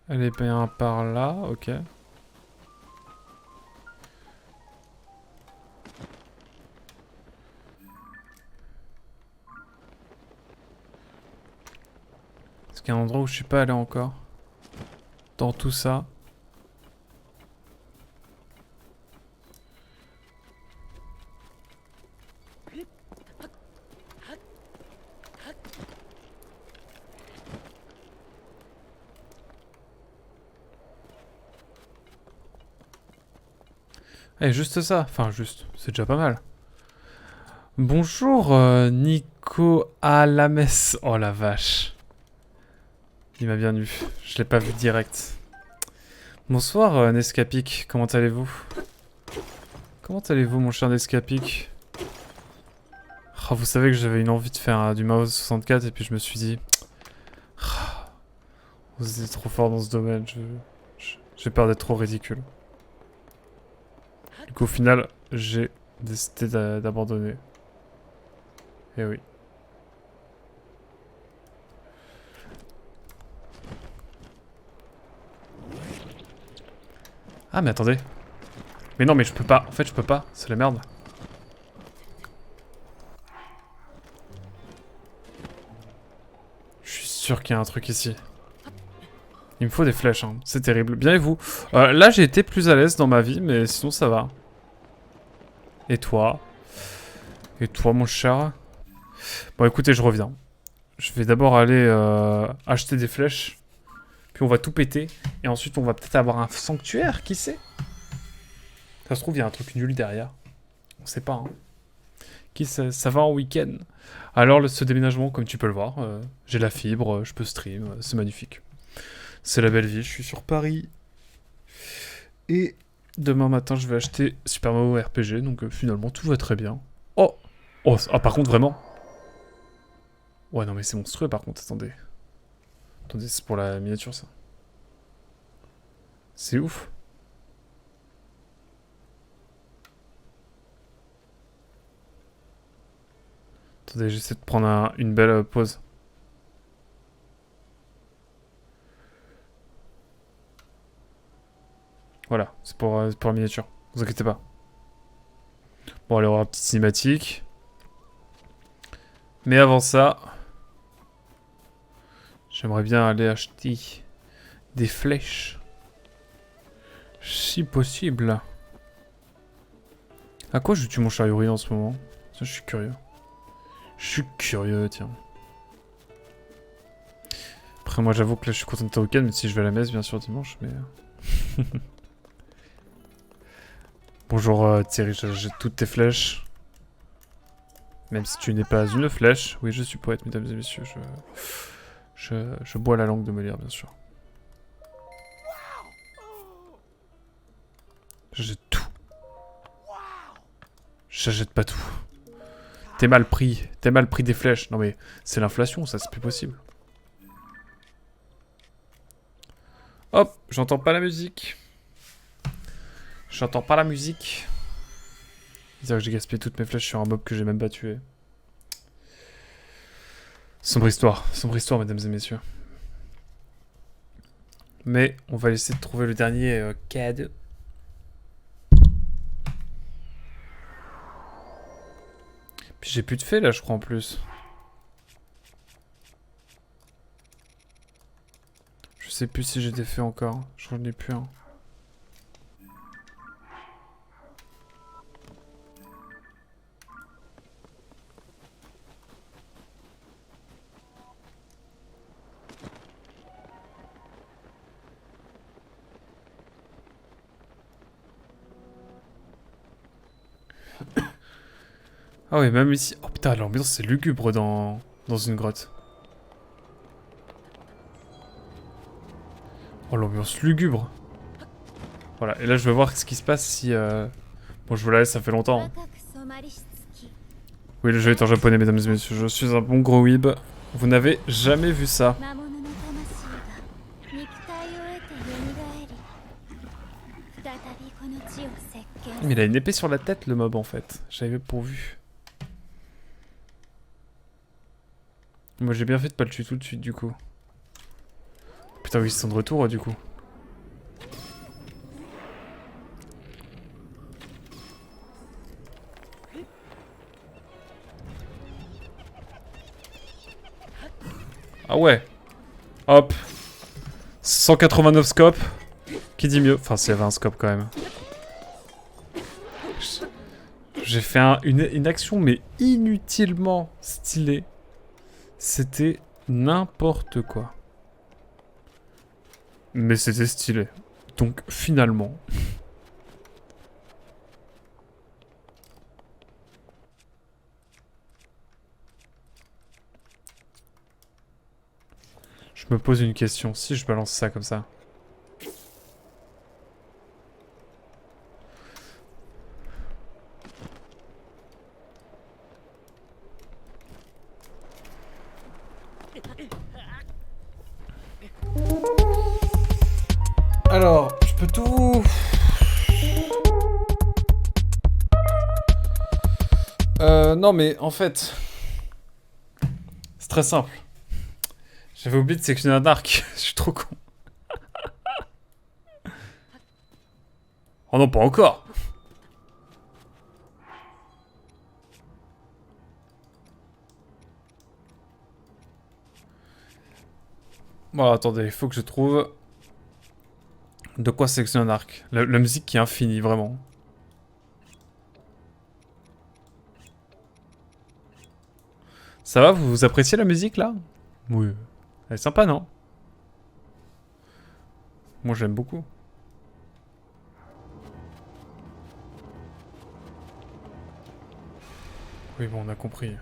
Elle est bien par là, ok. Est-ce qu'il y a un endroit où je suis pas allé encore? Dans tout ça. Eh, juste ça. Enfin, juste. C'est déjà pas mal. Bonjour, Nico Alames. Oh la vache. Il m'a bien eu. Je l'ai pas vu direct. Bonsoir, Nescapic. Comment allez-vous? Comment allez-vous, mon cher Nescapic? Oh, vous savez que j'avais une envie de faire du Mao 64 et puis je me suis dit... Oh, vous êtes trop fort dans ce domaine. J'ai peur d'être trop ridicule. Du coup, au final, j'ai décidé d'abandonner. Eh oui. Ah, mais attendez. Mais non, mais je peux pas. En fait, je peux pas. C'est la merde. Je suis sûr qu'il y a un truc ici. Il me faut des flèches, hein. C'est terrible. Bien et vous? Là, j'ai été plus à l'aise dans ma vie, mais sinon, ça va. Et toi? Et toi, mon cher? Bon, écoutez, je reviens. Je vais d'abord aller acheter des flèches. Puis on va tout péter. Et ensuite, on va peut-être avoir un sanctuaire, qui sait? Ça se trouve, il y a un truc nul derrière. On sait pas, hein. Qui sait? Ça va en week-end. Alors, ce déménagement, comme tu peux le voir, j'ai la fibre, je peux stream, c'est magnifique. C'est la belle vie, je suis sur Paris. Et demain matin, je vais acheter Super Mario RPG, donc finalement, tout va très bien. Oh, oh, ah, par contre, vraiment. Ouais, non, mais c'est monstrueux, par contre, attendez. Attendez, c'est pour la miniature, ça. C'est ouf. Attendez, j'essaie de prendre une belle pause. Voilà, c'est pour la miniature. Vous inquiétez pas. Bon, allez, on aura une petite cinématique. Mais avant ça... J'aimerais bien aller acheter des flèches. Si possible. À quoi je tue mon chariot en ce moment? Ça, je suis curieux. Je suis curieux, tiens. Après, moi, j'avoue que là, je suis content de ta week-end, même si je vais à la messe, bien sûr, dimanche, mais... Bonjour, Thierry, j'ai toutes tes flèches. Même si tu n'es pas une flèche. Oui, je suis poète, mesdames et messieurs. Je bois la langue de Molière, bien sûr. J'achète tout. J'achète pas tout. T'es mal pris des flèches. Non mais, c'est l'inflation, ça, c'est plus possible. Hop, j'entends pas la musique. J'entends pas la musique. C'est-à-dire que j'ai gaspillé toutes mes flèches sur un mob que j'ai même pas tué. Sombre histoire, mesdames et messieurs. Mais on va essayer de trouver le dernier cadeau. Puis j'ai plus de fées là, je crois, en plus. Je sais plus si j'ai des fées encore. J'en ai plus un. Ah oui, même ici. Oh putain, l'ambiance c'est lugubre dans une grotte. Oh, l'ambiance lugubre. Voilà, et là je vais voir ce qui se passe si... Bon, je vous la laisse, ça fait longtemps. Hein. Oui, le jeu est en japonais, mesdames et messieurs. Je suis un bon gros weeb. Vous n'avez jamais vu ça. Mais il a une épée sur la tête, le mob, en fait. J'avais pourvu. Moi, j'ai bien fait de pas le tuer tout de suite, du coup. Putain, oui, ils sont de retour, du coup. Ah ouais. Hop. 189 scopes. Qui dit mieux? Enfin, s'il y avait un scope, quand même. J'ai fait une action, mais inutilement stylée. C'était n'importe quoi. Mais c'était stylé. Donc, finalement... Je me pose une question. Si je balance ça comme ça... Alors, je peux tout... Non mais en fait... C'est très simple. J'avais oublié de sélectionner un arc. Je suis trop con. Oh non, pas encore. Bon, attendez, il faut que je trouve... De quoi sélectionner un arc. La musique qui est infinie, vraiment. Ça va, vous appréciez la musique, là? Oui. Elle est sympa, non? Moi, j'aime beaucoup. Oui, bon, on a compris.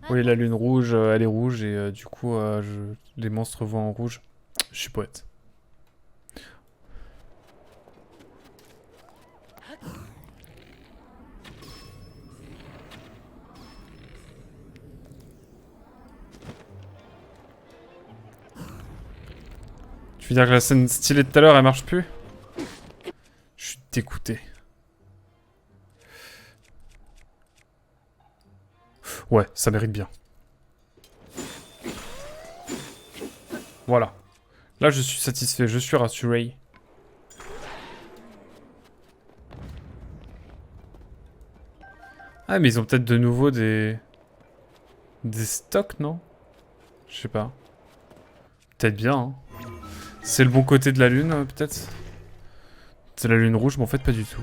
Oui, la lune rouge, elle est rouge, et du coup, les monstres voient en rouge. Je suis poète. Tu veux dire que la scène stylée de tout à l'heure, elle marche plus? Je suis dégoûté. Ouais, ça mérite bien. Voilà. Là, je suis satisfait, je suis rassuré. Ah, mais ils ont peut-être de nouveau des... Des stocks, non? Je sais pas. Peut-être bien, hein. C'est le bon côté de la lune, peut-être? C'est la lune rouge, mais en fait, pas du tout.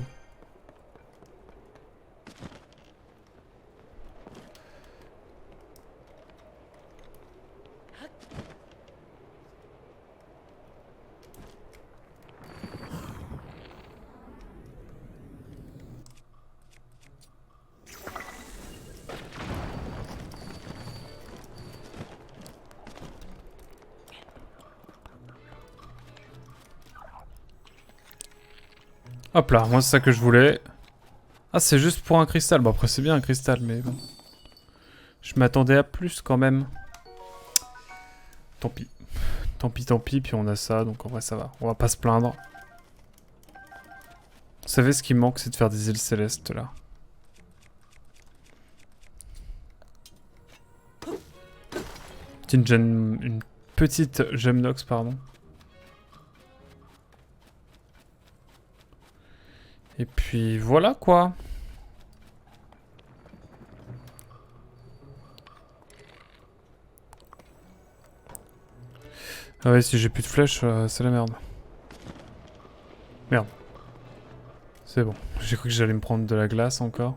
Hop là, moi c'est ça que je voulais. Ah, c'est juste pour un cristal. Bon, après c'est bien un cristal, mais bon. Je m'attendais à plus quand même. Tant pis. Tant pis, puis on a ça, donc en vrai ça va. On va pas se plaindre. Vous savez, ce qui me manque, c'est de faire des îles célestes, là. Une petite gemnox, pardon. Et puis voilà quoi. Ah ouais, si j'ai plus de flèches, c'est la merde. Merde. C'est bon. J'ai cru que j'allais me prendre de la glace encore.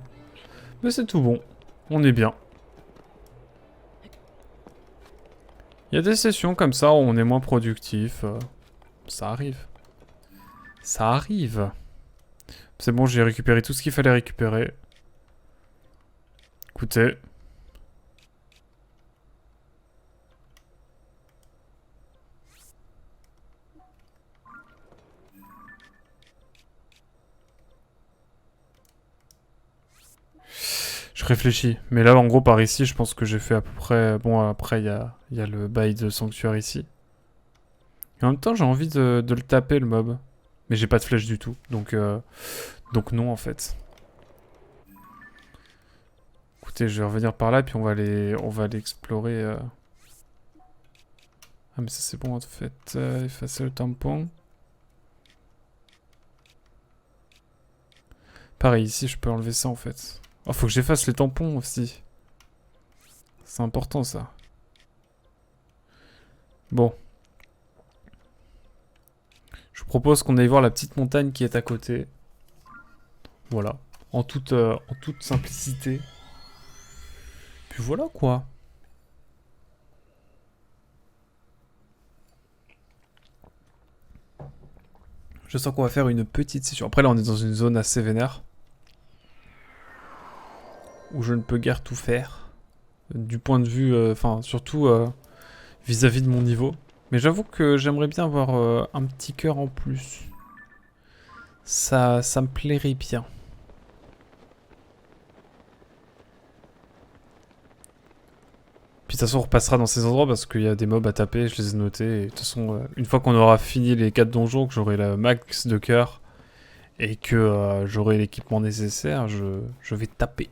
Mais c'est tout bon. On est bien. Il y a des sessions comme ça où on est moins productif. Ça arrive. Ça arrive. C'est bon, j'ai récupéré tout ce qu'il fallait récupérer. Écoutez. Je réfléchis. Mais là, en gros, par ici, je pense que j'ai fait à peu près... Bon, après, il y a le bail de sanctuaire ici. Et en même temps, j'ai envie de le taper, le mob. Mais j'ai pas de flèche du tout. Donc non, en fait. Écoutez, je vais revenir par là, puis on va aller explorer... Ah, mais ça, c'est bon, en fait. Effacer le tampon. Pareil, ici, je peux enlever ça, en fait. Oh, faut que j'efface les tampons, aussi. C'est important, ça. Bon. Je vous propose qu'on aille voir la petite montagne qui est à côté. Voilà. En toute simplicité. Puis voilà, quoi. Je sens qu'on va faire une petite session. Après, là, on est dans une zone assez vénère. Où je ne peux guère tout faire. Du point de vue... Enfin, surtout vis-à-vis de mon niveau. Mais j'avoue que j'aimerais bien avoir un petit cœur en plus. Ça me plairait bien. Puis de toute façon, on repassera dans ces endroits parce qu'il y a des mobs à taper, je les ai notés. Et de toute façon, une fois qu'on aura fini les 4 donjons, que j'aurai la max de cœur et que j'aurai l'équipement nécessaire, je vais taper.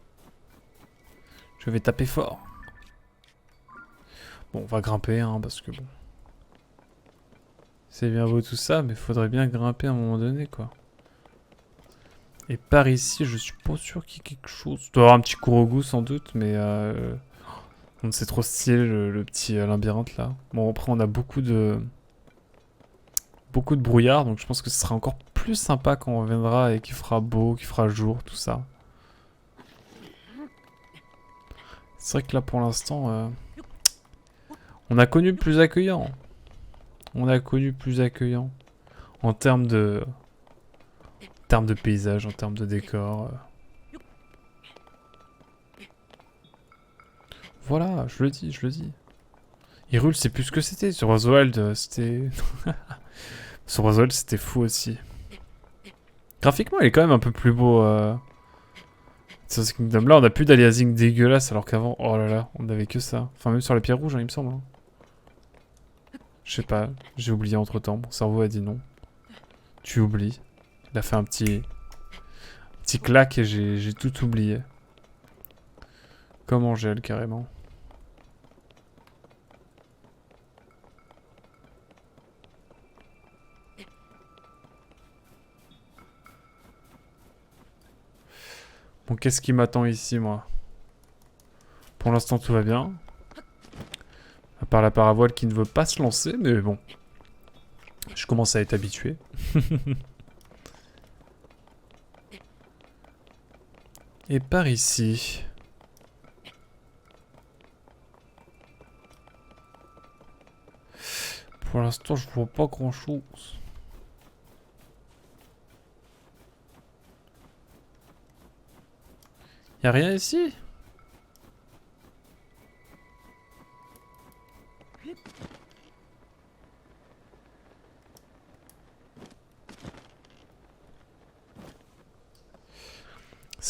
Je vais taper fort. Bon, on va grimper, hein, parce que bon... C'est bien beau tout ça, mais faudrait bien grimper à un moment donné, quoi. Et par ici, je suis pas sûr qu'il y ait quelque chose. Il doit y avoir un petit Kurogu sans doute, mais... c'est trop stylé, le petit labyrinthe, là. Bon, après, on a beaucoup de brouillard, donc je pense que ce sera encore plus sympa quand on reviendra et qu'il fera beau, qu'il fera jour, tout ça. C'est vrai que là, pour l'instant, on a connu plus accueillant. On a connu plus accueillant. En termes de paysage, en termes de décor. Voilà, je le dis, je le dis. Hyrule, c'est plus ce que c'était. Sur Oswald, c'était... Sur Oswald, c'était fou aussi. Graphiquement, il est quand même un peu plus beau. Sur ce Kingdom là, on a plus d'aliasing dégueulasse alors qu'avant, oh là là, on avait que ça. Enfin, même sur les pierres rouges, hein, il me semble. Hein. Je sais pas, j'ai oublié entre temps. Mon cerveau a dit non. Tu oublies. Il a fait un petit claque et j'ai tout oublié. Comme Angèle, carrément. Bon, qu'est-ce qui m'attend ici, moi? Pour l'instant, tout va bien. À part la paravoile qui ne veut pas se lancer, mais bon. Je commence à être habitué. Et par ici... Pour l'instant, je vois pas grand-chose. Y'a rien ici?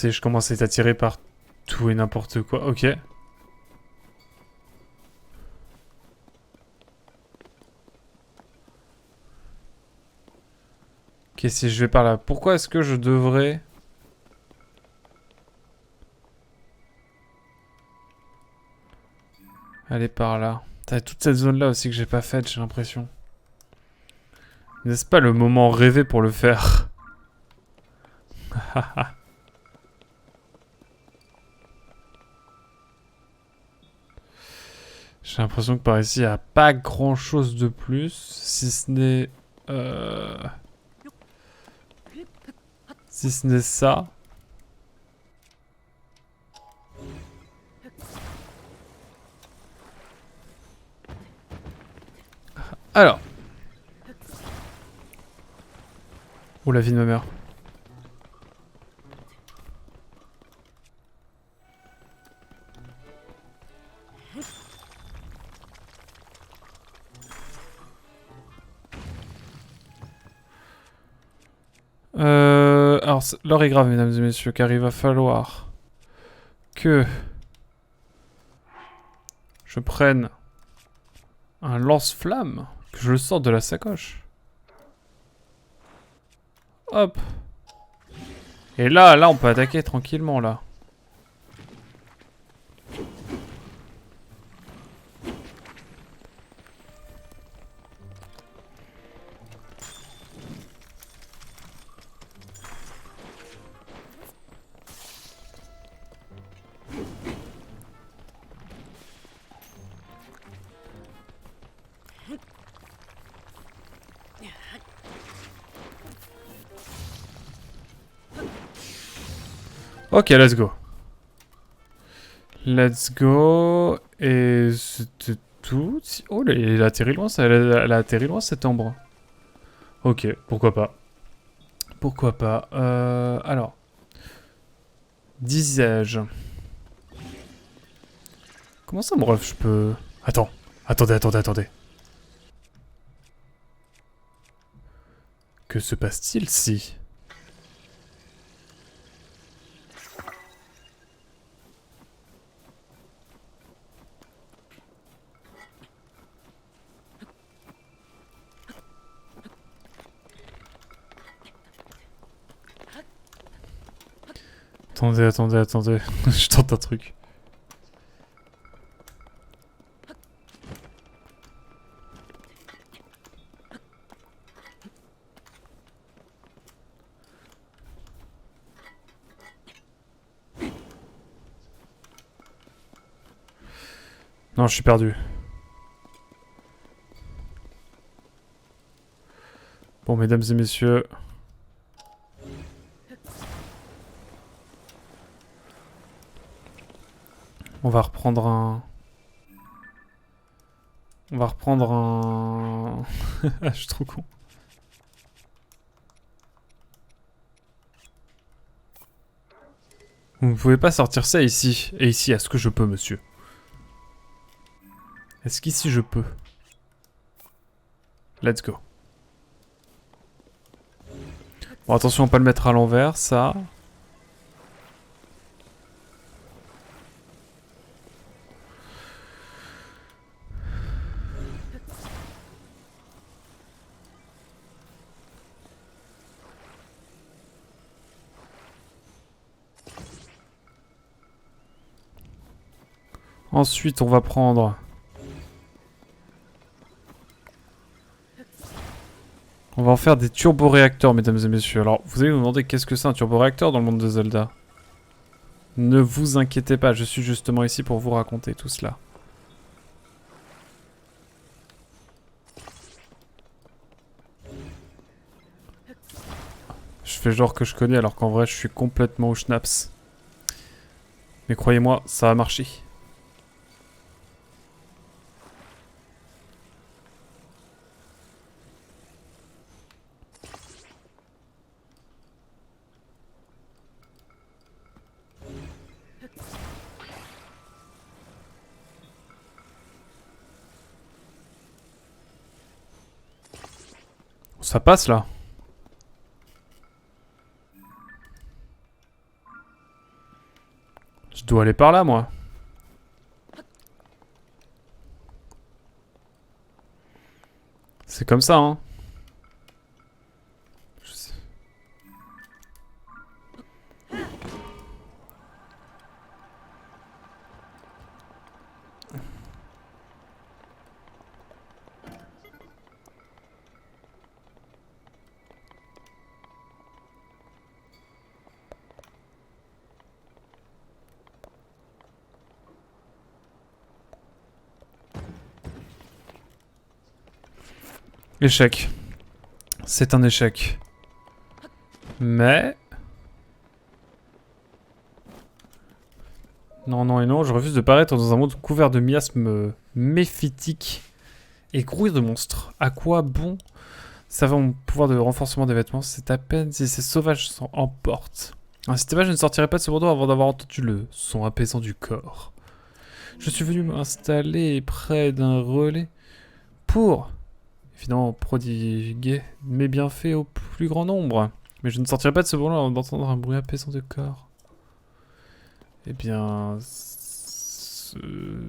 Je commence à être attiré par tout et n'importe quoi. Ok. Ok, si je vais par là. Pourquoi est-ce que je devrais... aller par là? T'as toute cette zone-là aussi que j'ai pas faite, j'ai l'impression. N'est-ce pas le moment rêvé pour le faire? J'ai l'impression que par ici, il n'y a pas grand chose de plus, si ce n'est... Si ce n'est ça. Alors. Oh la vie de ma mère. Alors, l'heure est grave, mesdames et messieurs, car il va falloir que je prenne un lance-flamme, que je le sorte de la sacoche. Hop. Et là, on peut attaquer tranquillement, là. Ok, let's go. Let's go. Et c'était tout. Oh, elle a atterri loin, ça. Elle a atterri loin, cette ombre. Ok, pourquoi pas. Pourquoi pas. Alors. Disais-je. Comment ça, mon ref, je peux... Attends. Attendez. Que se passe-t-il si... Attendez. Je tente un truc. Non, je suis perdu. Bon, mesdames et messieurs... On va reprendre un... Je suis trop con. Vous ne pouvez pas sortir ça ici. Et ici, est-ce que je peux, monsieur? Est-ce qu'ici, je peux? Let's go. Bon, attention à pas le mettre à l'envers, ça. Ensuite, on va prendre... On va en faire des turboréacteurs, mesdames et messieurs. Alors, vous allez vous demander qu'est-ce que c'est un turboréacteur dans le monde de Zelda. Ne vous inquiétez pas, je suis justement ici pour vous raconter tout cela. Je fais genre que je connais alors qu'en vrai je suis complètement au schnaps. Mais croyez-moi, ça a marché. Ça passe là. Je dois aller par là, moi. C'est comme ça, hein. Je sais. Échec. C'est un échec. Mais... Non, non et non, je refuse de paraître dans un monde couvert de miasmes méphitiques et grouilles de monstres. À quoi bon ça va mon pouvoir de renforcement des vêtements? C'est à peine si ces sauvages s'en emportent. Ainsi je ne sortirai pas de ce bandeau avant d'avoir entendu le son apaisant du corps. Je suis venu m'installer près d'un relais pour, évidemment, prodiguer mes bienfaits au plus grand nombre. Mais je ne sortirai pas de ce bandeau avant d'entendre un bruit apaisant de corps. Eh bien...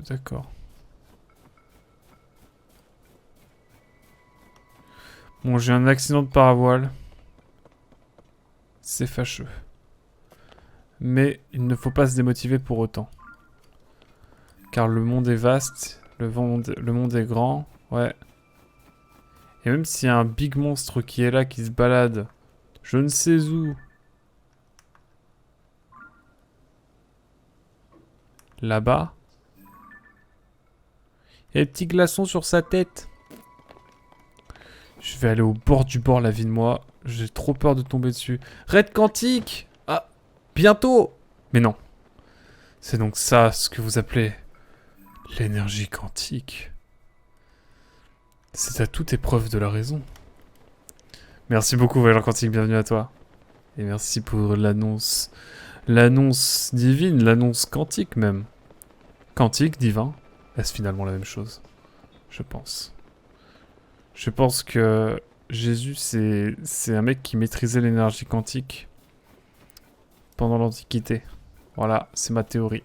D'accord. Bon, j'ai un accident de paravoile. C'est fâcheux. Mais il ne faut pas se démotiver pour autant. Car le monde est vaste, le monde est grand, ouais. Et même s'il y a un big monstre qui est là, qui se balade, je ne sais où. Là-bas. Il y a des petits glaçons sur sa tête. Je vais aller au bord du bord, la vie de moi. J'ai trop peur de tomber dessus. Raid quantique! Ah, bientôt! Mais non. C'est donc ça ce que vous appelez l'énergie quantique. C'est à toute épreuve de la raison. Merci beaucoup, Voyageur Quantique, bienvenue à toi. Et merci pour l'annonce. L'annonce divine, l'annonce quantique même. Quantique, divin, est-ce finalement la même chose? Je pense. Je pense que Jésus, c'est un mec qui maîtrisait l'énergie quantique pendant l'Antiquité. Voilà, c'est ma théorie.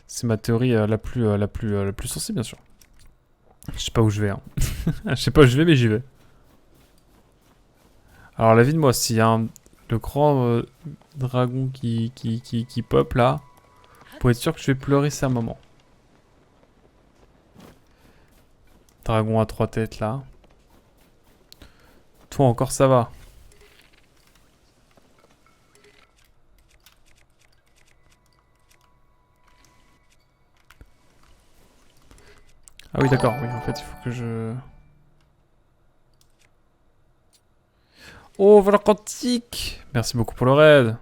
C'est ma théorie la plus sensée, bien sûr. Je sais pas où je vais. Hein. Je sais pas où je vais, mais j'y vais. Alors, la vie de moi, s'il y a le grand dragon qui pop là, pour être sûr que je vais pleurer, c'est un moment. Dragon à 3 têtes là. Toi encore, ça va. Ah oui, d'accord. Oui, en fait, il faut que je... Oh, voilà quantique! Merci beaucoup pour le raid.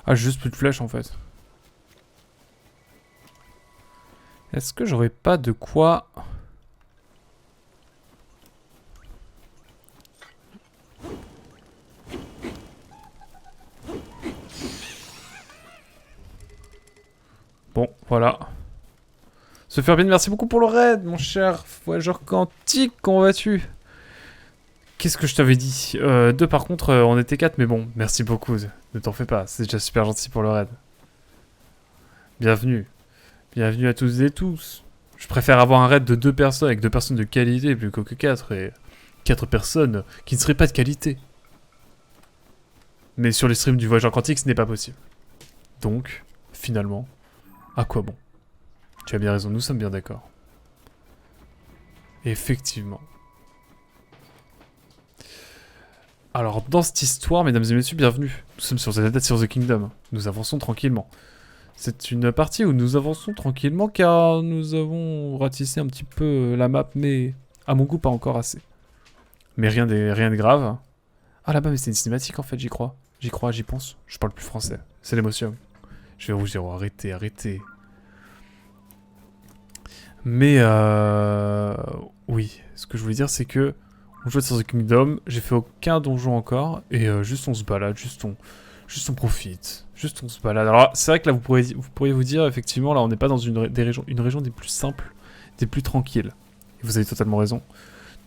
Ah, j'ai juste plus de flèches en fait. Est-ce que j'aurais pas de quoi... Bon, voilà. Se faire bien, merci beaucoup pour le raid, mon cher voyageur quantique, comment vas-tu? Qu'est-ce que je t'avais dit? Deux par contre, on était 4, mais bon, merci beaucoup, ne t'en fais pas, c'est déjà super gentil pour le raid. Bienvenue. Bienvenue à tous et tous. Je préfère avoir un raid de 2 personnes avec 2 personnes de qualité plutôt que 4 et 4 personnes qui ne seraient pas de qualité. Mais sur les streams du voyageur quantique, ce n'est pas possible. Donc, finalement, à quoi bon? Tu as bien raison, nous sommes bien d'accord. Effectivement. Alors, dans cette histoire, mesdames et messieurs, bienvenue. Nous sommes sur Zelda Tears of the Kingdom. Nous avançons tranquillement. C'est une partie où nous avançons tranquillement car nous avons ratissé un petit peu la map, mais à mon goût, pas encore assez. Mais rien de grave. Ah là-bas, mais c'est une cinématique en fait, j'y crois. J'y crois, j'y pense. Je parle plus français. C'est l'émotion. Je vais rougir, arrêtez, arrêtez. Mais oui, ce que je voulais dire, c'est que on joue à Tears of the Kingdom, j'ai fait aucun donjon encore, et juste on se balade, juste on profite, juste on se balade. Alors c'est vrai que là vous pourriez vous dire, effectivement, là on n'est pas dans une région des plus simples, des plus tranquilles. Et vous avez totalement raison.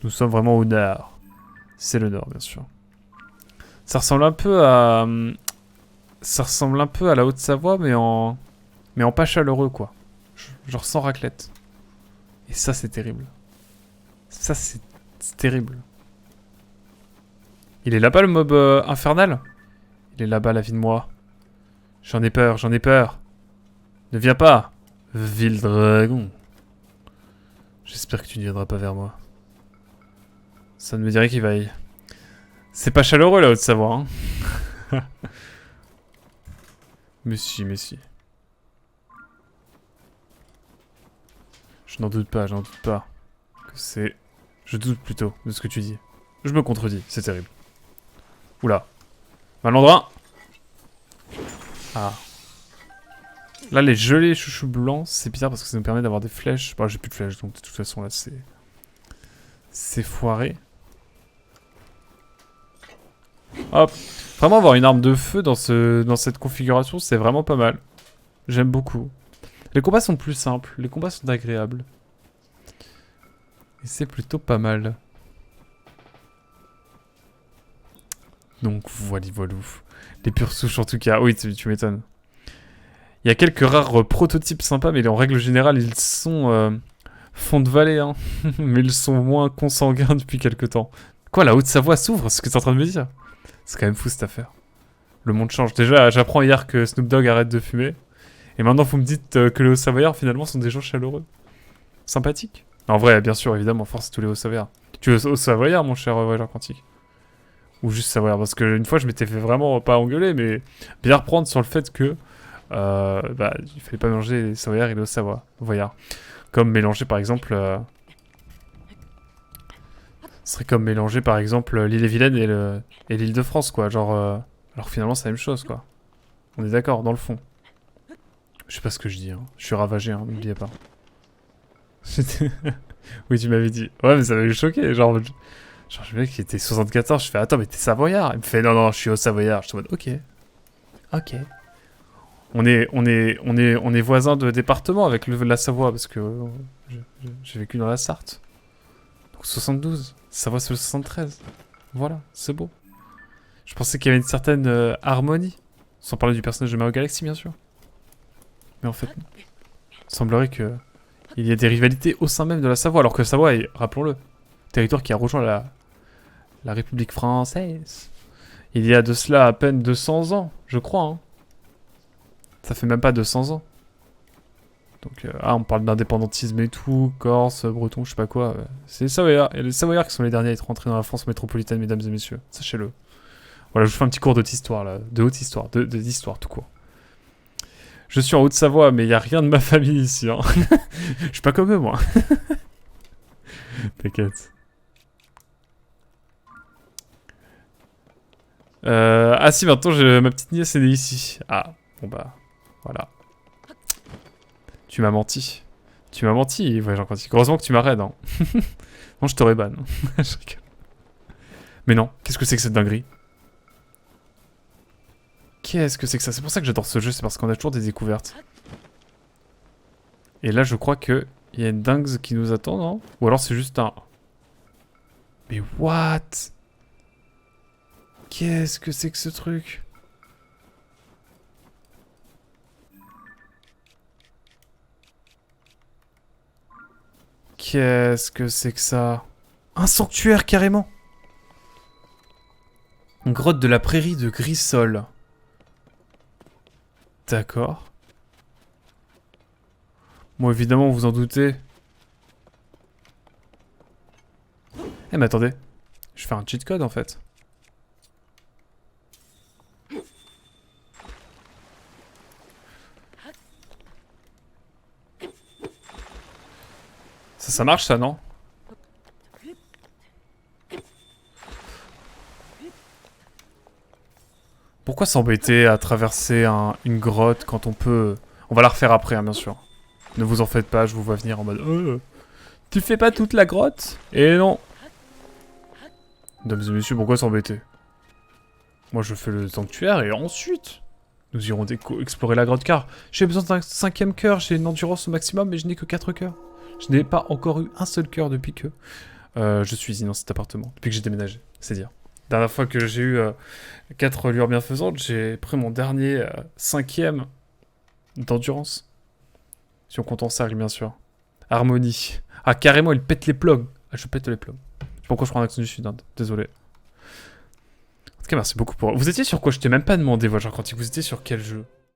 Nous sommes vraiment au nord. C'est le nord, bien sûr. Ça ressemble un peu à... la Haute-Savoie, mais en pas chaleureux, quoi. Genre sans raclette. Et ça, c'est terrible. Ça, c'est terrible. Il est là-bas, le mob infernal? Il est là-bas, la vie de moi. J'en ai peur, j'en ai peur. Ne viens pas, vil dragon. J'espère que tu ne viendras pas vers moi. Ça ne me dirait qu'il vaille. C'est pas chaleureux la Haute-Savoie, hein. Mais si, mais si. Je n'en doute pas, j'en doute pas. Que c'est... Je doute plutôt de ce que tu dis. Je me contredis, c'est terrible. Oula. Malandrin. Ah. Là, les gelées chouchous blancs, c'est bizarre parce que ça nous permet d'avoir des flèches. Bon, j'ai plus de flèches, donc de toute façon, là, c'est... C'est foiré. Hop. Vraiment, avoir une arme de feu dans cette configuration, c'est vraiment pas mal. J'aime beaucoup. Les combats sont plus simples, les combats sont agréables. Et c'est plutôt pas mal. Donc voilà. Les pures souches en tout cas. Oui, tu m'étonnes. Il y a quelques rares prototypes sympas, mais en règle générale, ils sont fond de vallée. Hein. Mais ils sont moins consanguins depuis quelques temps. Quoi, la Haute-Savoie s'ouvre? C'est ce que t'es en train de me dire? C'est quand même fou cette affaire. Le monde change. Déjà, j'apprends hier que Snoop Dogg arrête de fumer. Et maintenant, vous me dites que les Hauts-Savoyards, finalement, sont des gens chaleureux. Sympathiques. En vrai, bien sûr, évidemment, force tous les Hauts-Savoyards. Tu es Hauts-Savoyard, mon cher voyageur quantique? Ou juste Savoyard? Parce que une fois, je m'étais fait vraiment pas engueuler, mais bien reprendre sur le fait que bah, il fallait pas mélanger les Savoyards et les Hauts-Savoyards. Comme mélanger, par exemple... Ce serait comme mélanger, par exemple, l'île-et-Vilaine et l'Île-de-France, quoi. Genre... Alors que finalement, c'est la même chose, quoi. On est d'accord, dans le fond. Je sais pas ce que je dis, hein. Je suis ravagé, hein, n'oubliez pas. Oui, tu m'avais dit. Ouais, mais ça m'avait choqué. Genre, le mec, il était 74. Je fais, attends, mais t'es Savoyard. Il me fait, non, je suis au Savoyard. Je suis en mode, ok. Ok. On est voisins de département avec la Savoie, parce que j'ai vécu dans la Sarthe. Donc 72. Savoie, c'est le 73. Voilà, c'est beau. Je pensais qu'il y avait une certaine harmonie. Sans parler du personnage de Mario Galaxy, bien sûr. Mais en fait, non. Il semblerait que il y ait des rivalités au sein même de la Savoie, alors que Savoie est, rappelons-le, territoire qui a rejoint la République française. Il y a de cela à peine 200 ans, je crois. Hein. Ça fait même pas 200 ans. Donc, on parle d'indépendantisme et tout, Corse, Breton, je sais pas quoi. C'est les Savoyards. Et les Savoyards qui sont les derniers à être rentrés dans la France métropolitaine, mesdames et messieurs. Sachez-le. Voilà, je vous fais un petit cours de haute histoire, là. De haute histoire, d'histoire tout court. Je suis en Haute-Savoie, mais il n'y a rien de ma famille ici. Hein. Je suis pas comme eux, moi. T'inquiète. Ah si, maintenant, ma petite nièce est née ici. Ah, bon bah, voilà. Tu m'as menti. Tu m'as menti, voyageur quantique. Heureusement que tu m'arrêtes. Hein. Non, je t'aurais ban. Je rigole. Mais non, qu'est-ce que c'est que cette dinguerie? Qu'est-ce que c'est que ça? C'est pour ça que j'adore ce jeu, c'est parce qu'on a toujours des découvertes. Et là, je crois que il y a une dingue qui nous attend, non? Ou alors c'est juste un... Mais what? Qu'est-ce que c'est que ce truc? Qu'est-ce que c'est que ça? Un sanctuaire, carrément! Une grotte de la prairie de Grissol. D'accord. Bon, évidemment, vous en doutez. Eh, mais attendez. Je vais faire un cheat code, en fait. Ça marche, ça, non? Pourquoi s'embêter à traverser une grotte quand on peut... On va la refaire après, hein, bien sûr. Ne vous en faites pas, je vous vois venir en mode... tu fais pas toute la grotte? Et non. Mesdames et messieurs, pourquoi s'embêter? Moi, je fais le sanctuaire et ensuite... Nous irons explorer la grotte car j'ai besoin d'un 5e cœur, j'ai une endurance au maximum, mais je n'ai que 4 cœurs. Je n'ai pas encore eu un seul cœur depuis que je suis ici dans cet appartement, depuis que j'ai déménagé, c'est dire. La dernière fois que j'ai eu 4 lueurs bienfaisantes, j'ai pris mon dernier 5e d'endurance. Si on compte en cercle, bien sûr. Harmonie. Ah, carrément, il pète les plombs. Ah, je pète les plombs. Je sais pas pourquoi je prends un accent du sud, hein. Désolé. En tout cas, merci beaucoup pour... Vous étiez sur quoi? Je t'ai même pas demandé, voyageur quantique. Vous étiez sur quel jeu?